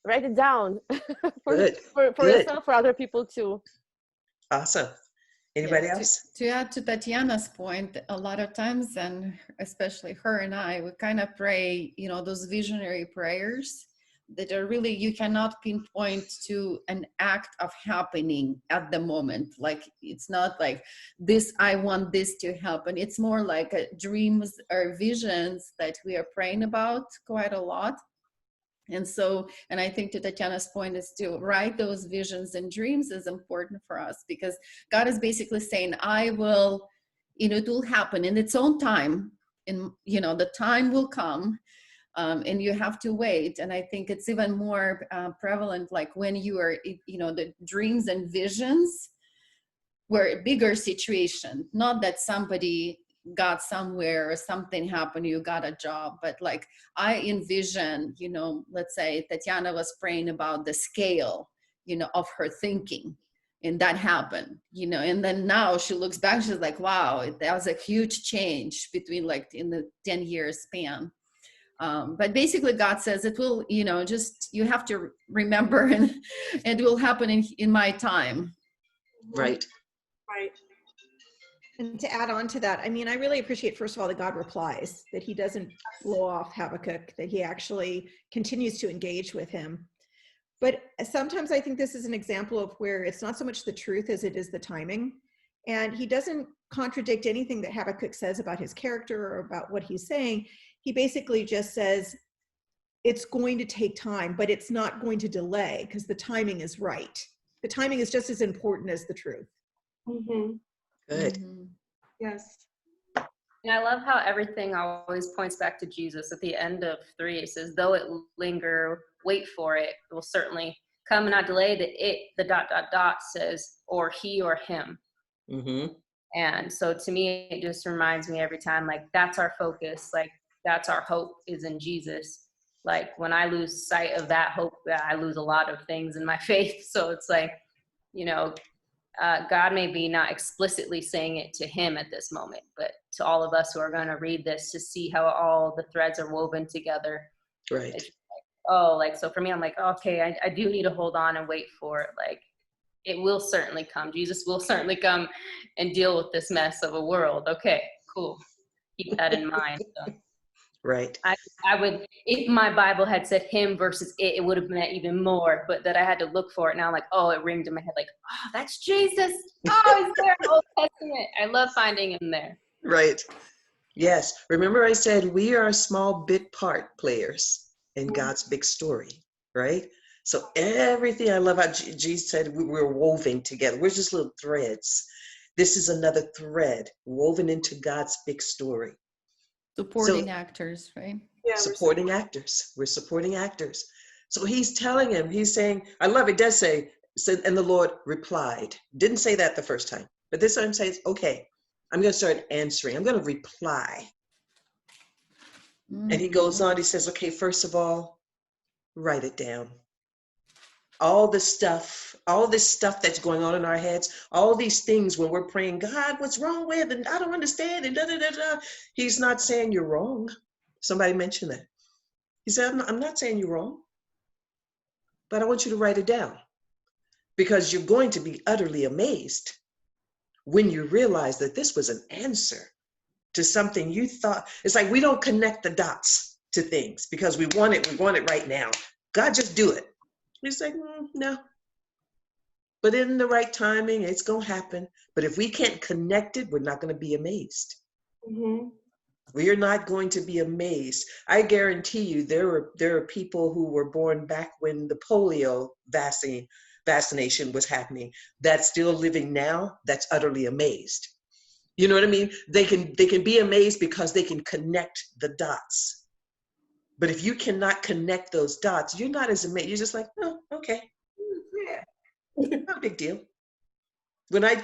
write it down for Good. for Good. yourself, for other people too. Awesome. Anybody else? To add to Tatiana's point, a lot of times, and especially her and I, we kind of pray, you know, those visionary prayers that are really, you cannot pinpoint to an act of happening at the moment. Like, it's not like this, I want this to happen. It's more like dreams or visions that we are praying about quite a lot. And so, and I think to Tatiana's point is to write those visions and dreams is important for us, because God is basically saying, I will, you know, it will happen in its own time. And, you know, the time will come, and you have to wait. And I think it's even more prevalent, like when you are, you know, the dreams and visions were a bigger situation, not that somebody got somewhere or something happened, you got a job, but like I envision, you know, let's say Tatiana was praying about the scale, you know, of her thinking, and that happened, you know, and then now she looks back, she's like, wow, that was a huge change between like in the 10-year span. But basically God says it will, you know, just, you have to remember, and it will happen in my time. Right. Right. And to add on to that, I mean, I really appreciate, first of all, that God replies, that he doesn't blow off Habakkuk, that he actually continues to engage with him. But sometimes I think this is an example of where it's not so much the truth as it is the timing. And he doesn't contradict anything that Habakkuk says about his character or about what he's saying. He basically just says, it's going to take time, but it's not going to delay because the timing is right. The timing is just as important as the truth. Mm-hmm. Good. Mm-hmm. Yes. And I love how everything always points back to Jesus. At the end of 3, it says, though it linger, wait for it. It will certainly come and not delay. The ... says, or he or him. Mm-hmm. And so to me, it just reminds me every time, like, that's our focus. Like, that's our hope, is in Jesus. Like, when I lose sight of that hope, I lose a lot of things in my faith. So it's like, you know, God may be not explicitly saying it to him at this moment, but to all of us who are going to read this, to see how all the threads are woven together. Right. It's like, oh, like, so for me, I'm like, okay, I do need to hold on and wait for it. Like, it will certainly come. Jesus will certainly come and deal with this mess of a world. Okay, cool. Keep that in mind. So Right. I would, if my Bible had said him versus it would have meant even more, but that I had to look for it. Now I'm like, oh, it ringed in my head like, oh, that's Jesus. Oh, he's there in the Old Testament. I love finding him there. Right. Yes. Remember I said we are small bit part players in God's big story, right? So everything, I love how Jesus said we're woven together. We're just little threads. This is another thread woven into God's big story. Supporting actors, right? Yeah, Supporting actors. We're supporting actors. So he's telling him, he's saying, I love it, does say, and the Lord replied. Didn't say that the first time, but this time says, okay, I'm going to start answering. I'm going to reply. And he goes on, he says, okay, first of all, write it down. All this stuff that's going on in our heads, all these things when we're praying, God, what's wrong with, and I don't understand, and da da da da. He's not saying you're wrong. Somebody mentioned that. He said, I'm not saying you're wrong, but I want you to write it down, because you're going to be utterly amazed when you realize that this was an answer to something you thought. It's like we don't connect the dots to things because we want it right now. God, just do it. He's like, no. But in the right timing, it's going to happen. But if we can't connect it, we're not going to be amazed. Mm-hmm. We are not going to be amazed. I guarantee you there are people who were born back when the polio vaccination was happening that's still living now that's utterly amazed. You know what I mean? They can be amazed because they can connect the dots. But if you cannot connect those dots, you're not as amazed. You're just like, oh, okay. Yeah. Not a big deal. When I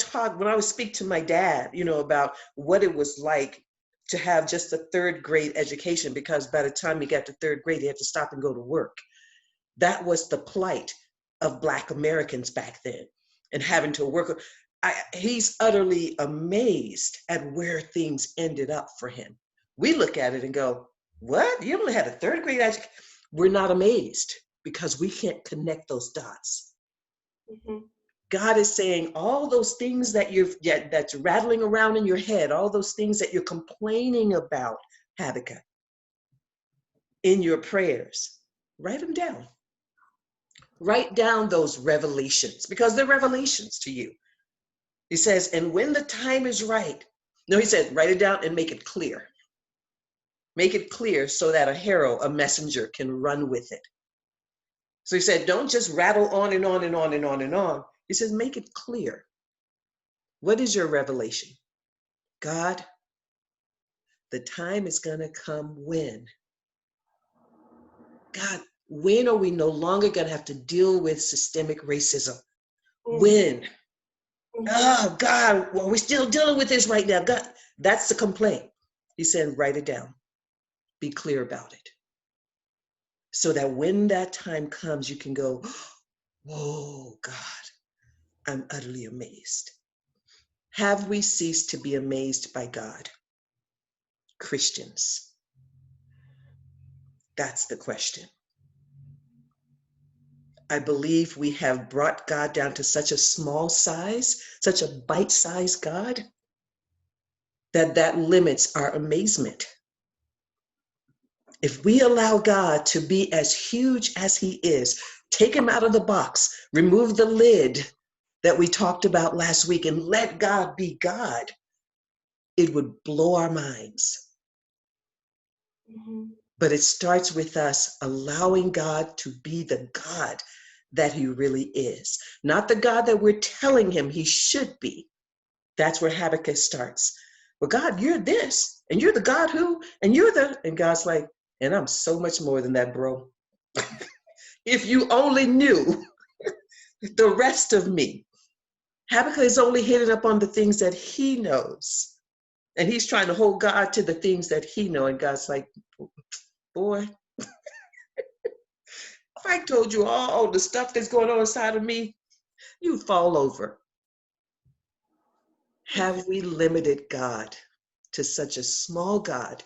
would speak to my dad, about what it was like to have just a third grade education, because by the time he got to third grade, he had to stop and go to work. That was the plight of Black Americans back then, and having to work. He's utterly amazed at where things ended up for him. We look at it and go, what? You only had a third grade education? We're not amazed because we can't connect those dots. Mm-hmm. God is saying all those things that's rattling around in your head, all those things that you're complaining about, Habakkuk, in your prayers, write them down. Write down those revelations, because they're revelations to you. He says, and when the time is right, no, he said, write it down and make it clear. Make it clear so that a herald, a messenger, can run with it. So he said, don't just rattle on and on and on and on and on. He says, make it clear. What is your revelation? God, the time is going to come when? God, when are we no longer going to have to deal with systemic racism? Mm-hmm. When? Mm-hmm. Oh, God, well, we're still dealing with this right now. God, that's the complaint. He said, write it down. Be clear about it. So that when that time comes, you can go, whoa, God, I'm utterly amazed. Have we ceased to be amazed by God? Christians. That's the question. I believe we have brought God down to such a small size, such a bite-sized God, that limits our amazement. If we allow God to be as huge as he is, take him out of the box, remove the lid that we talked about last week, and let God be God, it would blow our minds. Mm-hmm. But it starts with us allowing God to be the God that he really is, not the God that we're telling him he should be. That's where Habakkuk starts. Well, God, you're this, and you're the God who, and God's like, and I'm so much more than that, bro. If you only knew the rest of me. Habakkuk is only hitting up on the things that he knows. And he's trying to hold God to the things that he knows. And God's like, boy, if I told you all the stuff that's going on inside of me, you'd fall over. Have we limited God to such a small God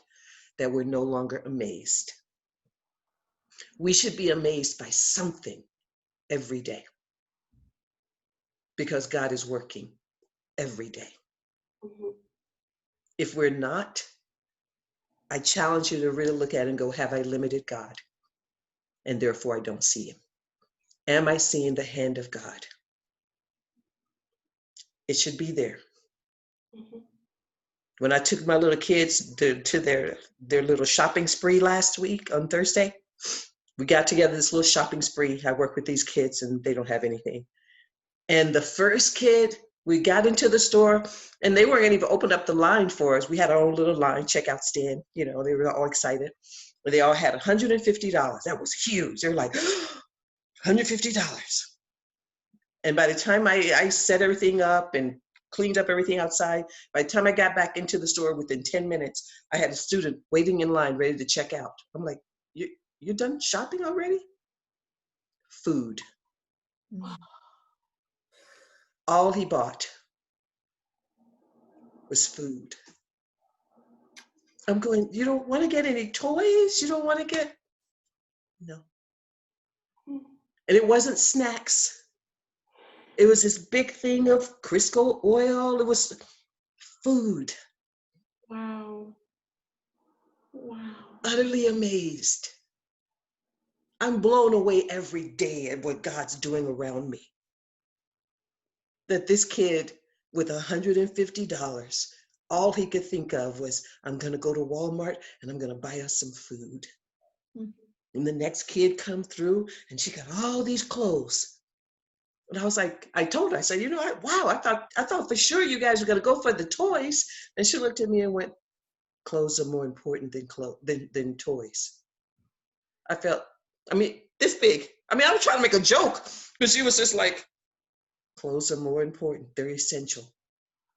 that we're no longer amazed? We should be amazed by something every day, because God is working every day. Mm-hmm. If we're not, I challenge you to really look at it and go, have I limited God? And therefore I don't see him. Am I seeing the hand of God? It should be there. Mm-hmm. When I took my little kids to their little shopping spree last week on Thursday, we got together this little shopping spree. I work with these kids and they don't have anything. And the first kid, we got into the store and they weren't even open up the line for us. We had our own little line checkout stand. They were all excited. They all had $150. That was huge. They were like, $150. And by the time I set everything up and cleaned up everything outside, by the time I got back into the store, within 10 minutes, I had a student waiting in line ready to check out. I'm like, you're done shopping already? Food. All he bought was food. I'm going, you don't want to get any toys? You don't want to get, no. And it wasn't snacks. It was this big thing of Crisco oil. It was food. Wow. Wow. Utterly amazed. I'm blown away every day at what God's doing around me. That this kid with $150, all he could think of was, I'm going to go to Walmart and I'm going to buy us some food. And the next kid come through and she got all these clothes. And I was like, I told her, I said, you know what? Wow, I thought for sure you guys were going to go for the toys. And she looked at me and went, clothes are more important than toys. I felt, this big. I was trying to make a joke, but she was just like, clothes are more important. They're essential.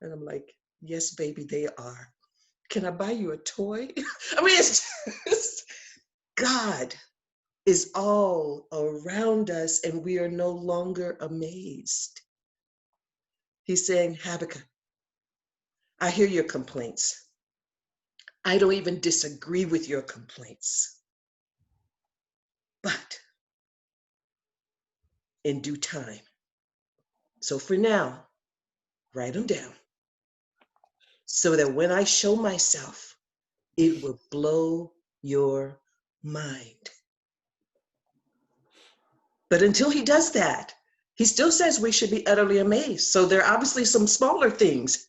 And I'm like, yes, baby, they are. Can I buy you a toy? It's just, God is all around us and we are no longer amazed. He's saying, Habakkuk, I hear your complaints. I don't even disagree with your complaints. But in due time. So for now, write them down so that when I show myself, it will blow your mind. But until he does that, he still says we should be utterly amazed. So there are obviously some smaller things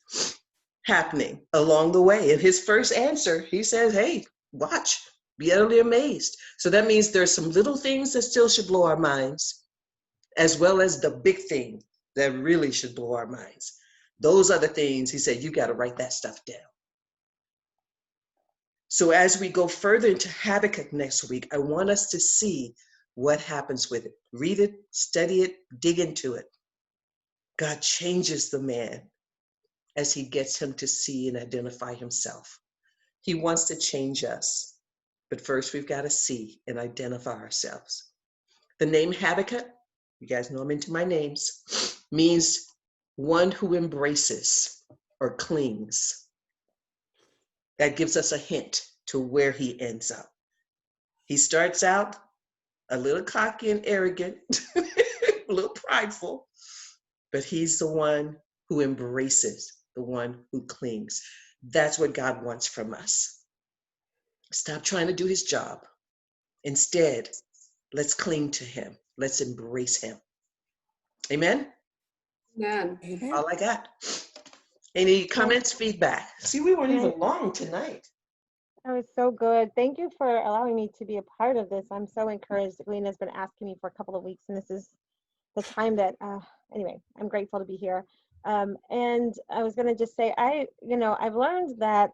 happening along the way. In his first answer, he says, hey, watch, be utterly amazed. So that means there's some little things that still should blow our minds, as well as the big thing that really should blow our minds. Those are the things he said, you got to write that stuff down. So as we go further into Habakkuk next week, I want us to see what happens with it. Read it, study it, dig into it. God changes the man as he gets him to see and identify himself. He wants to change us, but first we've got to see and identify ourselves. The name Habakkuk, you guys know I'm into my names, means one who embraces or clings. That gives us a hint to where he ends up. He starts out a little cocky and arrogant, a little prideful, but he's the one who embraces, the one who clings. That's what God wants from us. Stop trying to do his job. Instead, let's cling to him. Let's embrace him. Amen? Amen. All I got. Any comments, feedback? See, we weren't even long tonight. That was so good. Thank you for allowing me to be a part of this. I'm so encouraged. Glena's been asking me for a couple of weeks, and this is the time that, anyway, I'm grateful to be here. And I was going to just say, I've learned that,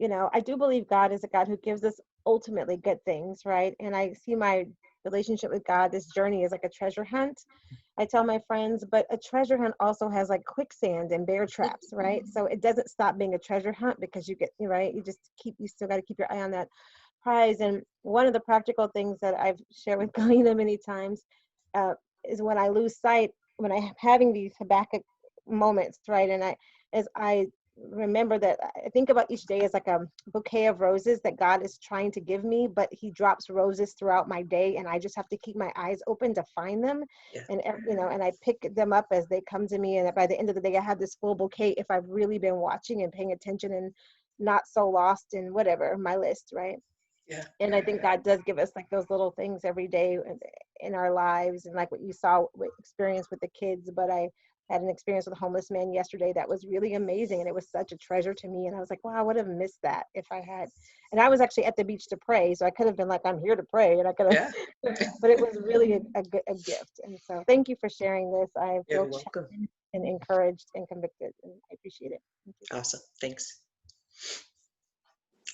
I do believe God is a God who gives us ultimately good things, right? And I see my relationship with God, this journey is like a treasure hunt. I tell my friends, but a treasure hunt also has like quicksand and bear traps, right? So it doesn't stop being a treasure hunt because you still got to keep your eye on that prize. And one of the practical things that I've shared with Galena many times is when I lose sight, when I'm having these Habakkuk moments, right? And as I remember that, I think about each day as like a bouquet of roses that God is trying to give me, but he drops roses throughout my day and I just have to keep my eyes open to find them. Yeah. And I pick them up as they come to me, and by the end of the day I have this full bouquet if I've really been watching and paying attention and not so lost in whatever my list, right? Yeah. And I think God does give us like those little things every day in our lives, and like what you saw experience with the kids. But I had an experience with a homeless man yesterday that was really amazing, and it was such a treasure to me. And I was like, wow, I would have missed that if I had. And I was actually at the beach to pray, so I could have been like, I'm here to pray, and I could have. Yeah. But it was really a gift. And so, thank you for sharing this. I feel challenged and encouraged and convicted, and I appreciate it. Awesome, thanks.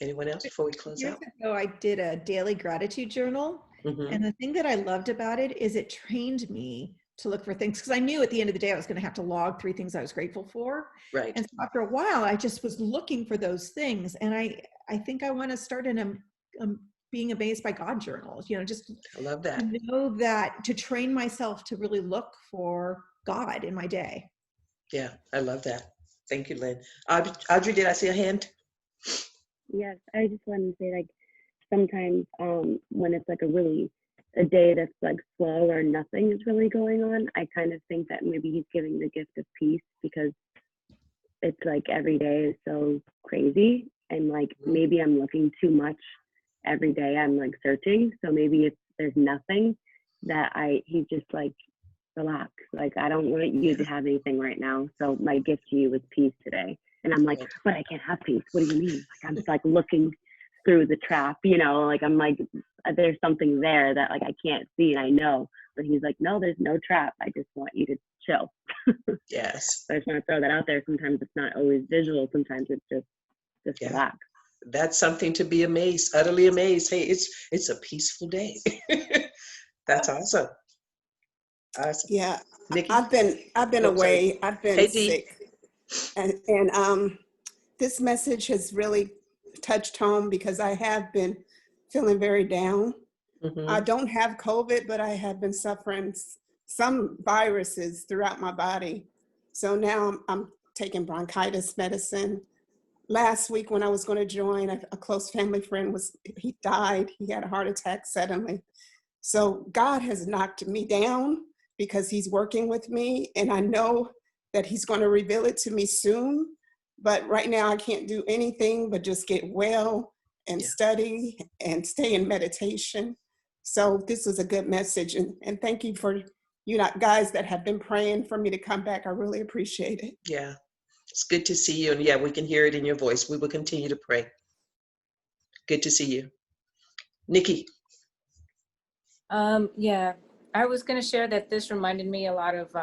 Anyone else before we close Years out? ago, I did a daily gratitude journal. Mhm. And the thing that I loved about it is it trained me to look for things, because I knew at the end of the day I was going to have to log 3 things I was grateful for. Right. And so after a while, I just was looking for those things. And I think I want to start in a being amazed by God journal, just I love that. to know that, to train myself to really look for God in my day. Yeah, I love that. Thank you, Lynn. Audrey, did I see a hand? Yes, I just wanted to say, like, sometimes when it's like a day that's like slow or nothing is really going on, I kind of think that maybe he's giving the gift of peace, because it's like every day is so crazy, and like maybe I'm looking too much every day. I'm like searching, so maybe if there's nothing, that he's just like, relax, like I don't want you to have anything right now, so my gift to you is peace today. And I'm like, but I can't have peace. What do you mean? Like I'm just like looking through the trap, like I'm like, there's something there that like I can't see, and I know. But he's like, no, there's no trap. I just want you to chill. Yes. So I just want to throw that out there. Sometimes it's not always visual. Sometimes it's just Yeah. relax. That's something to be amazed, utterly amazed. Hey, it's a peaceful day. That's awesome. Awesome. Yeah, Nikki? I've been Oh, sorry. away. I've been Hey, Dee. sick, and this message has really touched home, because I have been feeling very down. I Mhm. don't have COVID, but I have been suffering some viruses throughout my body. So now I'm taking bronchitis medicine. Last week when I was going to join, a close family friend he died. He had a heart attack suddenly. So God has knocked me down, because he's working with me, and I know that he's going to reveal it to me soon. But right now I can't do anything but just get well and study and stay in meditation. So this was a good message, and thank you for guys that have been praying for me to come back. I really appreciate it. Yeah, it's good to see you. And yeah, we can hear it in your voice. We will continue to pray. Good to see you. Nikki. Yeah, I was going to share that this reminded me a lot of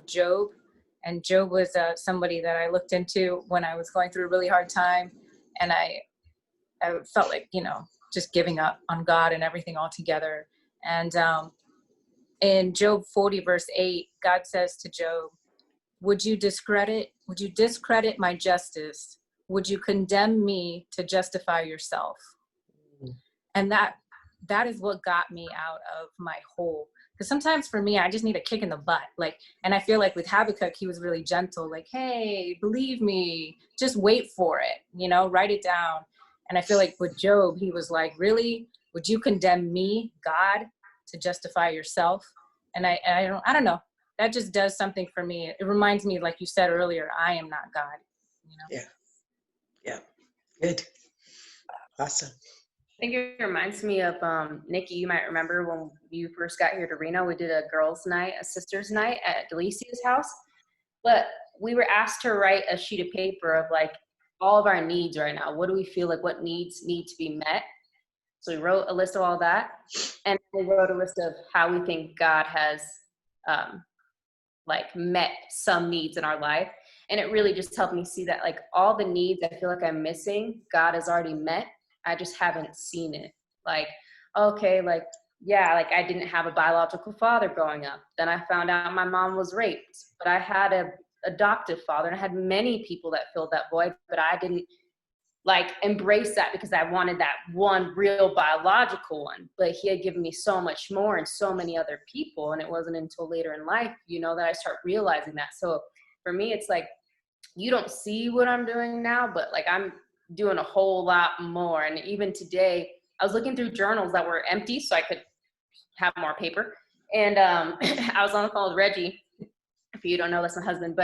Job. And Job was somebody that I looked into when I was going through a really hard time. And I felt like, just giving up on God and everything altogether. And in Job 40, verse 8, God says to Job, would you discredit my justice? Would you condemn me to justify yourself? And that is what got me out of my hole. Because sometimes for me, I just need a kick in the butt. And I feel like with Habakkuk, he was really gentle. Like, hey, believe me, just wait for it, write it down. And I feel like with Job, he was like, really? Would you condemn me, God, to justify yourself? And I don't know. That just does something for me. It reminds me, like you said earlier, I am not God. Yeah. Good. Awesome. I think it reminds me of Nikki. You might remember when you first got here to Reno, we did a girls' night, a sisters' night at Delicia's house. But we were asked to write a sheet of paper of like all of our needs right now. What do we feel like? What needs need to be met? So we wrote a list of all that, and we wrote a list of how we think God has like met some needs in our life. And it really just helped me see that like all the needs I feel like I'm missing, God has already met. I just haven't seen it. Like, okay, like, yeah, like I didn't have a biological father growing up. Then I found out my mom was raped, but I had a adoptive father, and I had many people that filled that void, but I didn't like embrace that because I wanted that one real biological one. But he had given me so much more and so many other people. And it wasn't until later in life, that I start realizing that. So for me, it's like, you don't see what I'm doing now, but like I'm doing a whole lot more. And even today, I was looking through journals that were empty so I could have more paper. And I was on the phone with Reggie. If you don't know, that's my husband.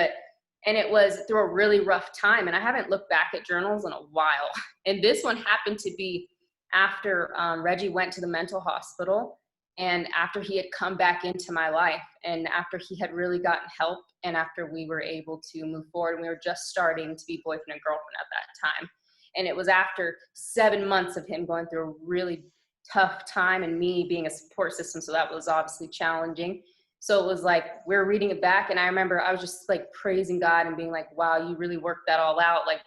And it was through a really rough time. And I haven't looked back at journals in a while. And this one happened to be after Reggie went to the mental hospital, and after he had come back into my life, and after he had really gotten help, and after we were able to move forward, and we were just starting to be boyfriend and girlfriend at that time. And it was after 7 months of him going through a really tough time and me being a support system. So that was obviously challenging. So it was like, we're reading it back. And I remember I was just like praising God and being like, wow, you really worked that all out. Like,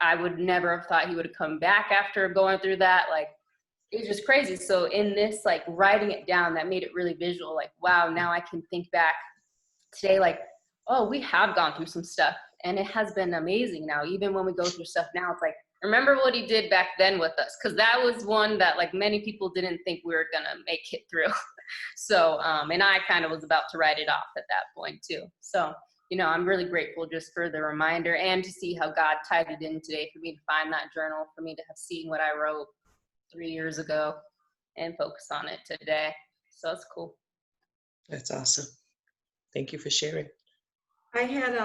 I would never have thought he would have come back after going through that. Like, it was just crazy. So in this, like, writing it down, that made it really visual. Like, wow, now I can think back today, like, oh, we have gone through some stuff, and it has been amazing. Now, even when we go through stuff now, it's like, remember what he did back then with us, because that was one that, like, many people didn't think we were gonna make it through. So and I kind of was about to write it off at that point too. So, you know, I'm really grateful just for the reminder, and to see how God tied it in today, for me to find that journal, for me to have seen what I wrote 3 years ago and focus on it today. So it's cool. That's awesome. Thank you for sharing. I had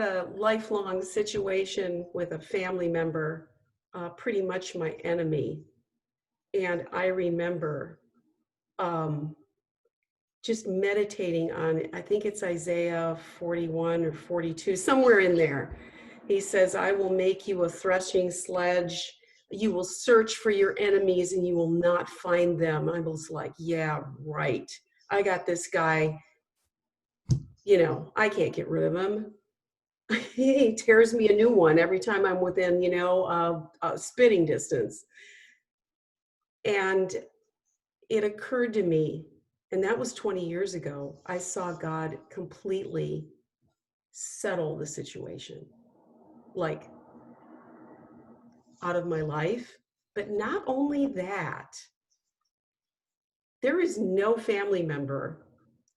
a lifelong situation with a family member, pretty much my enemy. And I remember just meditating on, I think it's Isaiah 41 or 42, somewhere in there. He says, I will make you a threshing sledge. You will search for your enemies and you will not find them. I was like, yeah, right. I got this guy, you know, I can't get rid of him. He tears me a new one every time I'm within, you know, spitting distance. And it occurred to me, and that was 20 years ago, I saw God completely settle the situation, like, out of my life. But not only that, there is no family member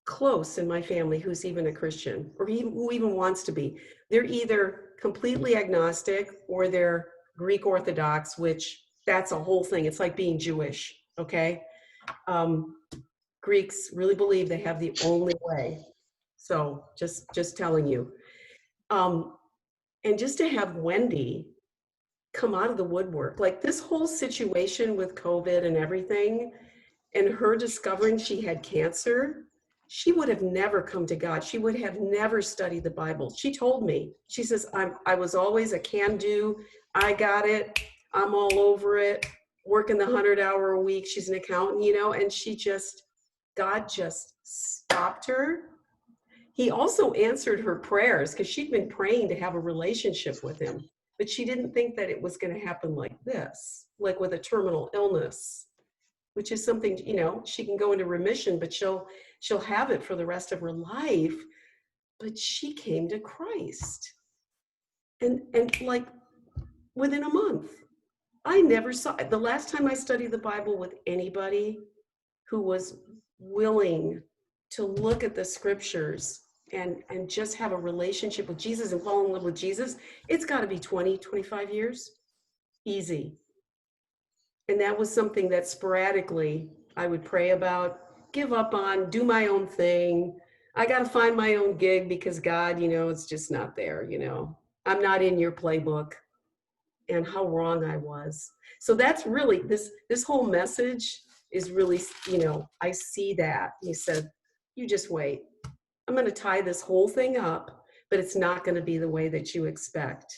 close in my family who's even a Christian, or who even wants to be. They're either completely agnostic or they're Greek Orthodox, which that's a whole thing. It's like being Jewish, okay? Greeks really believe they have the only way. So just telling you. And just to have Wendy come out of the woodwork, like this whole situation with COVID and everything, and her discovering she had cancer, she would have never come to God. She would have never studied the Bible. She told me, she says, I was always a can-do. I got it. I'm all over it. Working the 100-hour a week. She's an accountant, you know, and God just stopped her. He also answered her prayers, because she'd been praying to have a relationship with him, but she didn't think that it was going to happen like this, like with a terminal illness, which is something, you know, she can go into remission, but she'll have it for the rest of her life. But she came to Christ. And like within a month. I never saw, the last time I studied the Bible with anybody who was willing to look at the scriptures and just have a relationship with Jesus and fall in love with Jesus, it's got to be 20, 25 years. Easy. And that was something that sporadically I would pray about, give up on, do my own thing. I got to find my own gig because God, you know, it's just not there, you know. I'm not in your playbook. And how wrong I was. So that's really, this whole message is really, you know, I see that. He said, you just wait. I'm going to tie this whole thing up, but it's not going to be the way that you expect.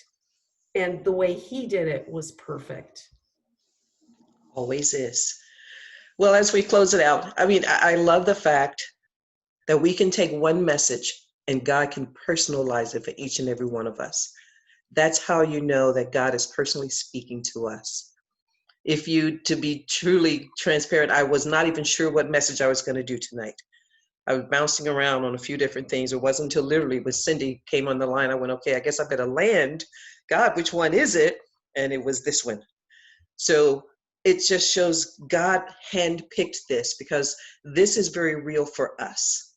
And the way he did it was perfect. Always is. Well, as we close it out, I mean, I love the fact that we can take one message and God can personalize it for each and every one of us. That's how you know that God is personally speaking to us. To be truly transparent, I was not even sure what message I was going to do tonight. I was bouncing around on a few different things. It wasn't until literally when Cindy came on the line, I went, okay, I guess I better land. God, which one is it? And it was this one. So it just shows God handpicked this, because this is very real for us.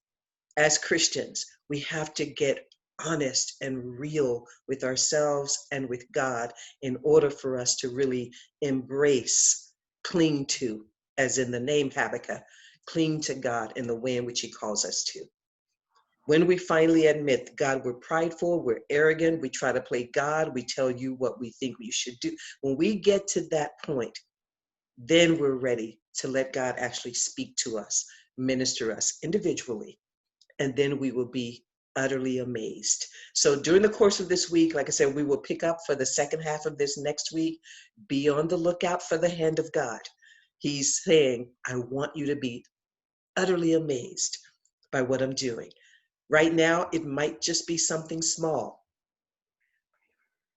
As Christians, we have to get honest and real with ourselves and with God in order for us to really embrace, cling to, as in the name Habakkuk, cling to God in the way in which he calls us to. When we finally admit, God, we're prideful, we're arrogant, we try to play God, we tell you what we think we should do. When we get to that point, then we're ready to let God actually speak to us, minister us individually, and then we will be utterly amazed. So during the course of this week, like I said, we will pick up for the second half of this next week. Be on the lookout for the hand of God. He's saying, I want you to be utterly amazed by what I'm doing. Right now, it might just be something small.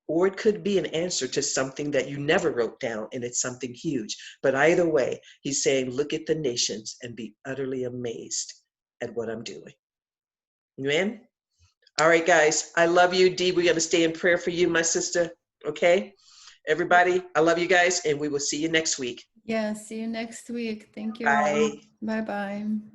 or it could be an answer to something that you never wrote down, and it's something huge. But either way, he's saying, look at the nations and be utterly amazed at what I'm doing. Amen? All right, guys, I love you. Dee, we're going to stay in prayer for you, my sister. Okay? Everybody, I love you guys, and we will see you next week. Yeah, see you next week. Thank you Bye. all. Bye-bye.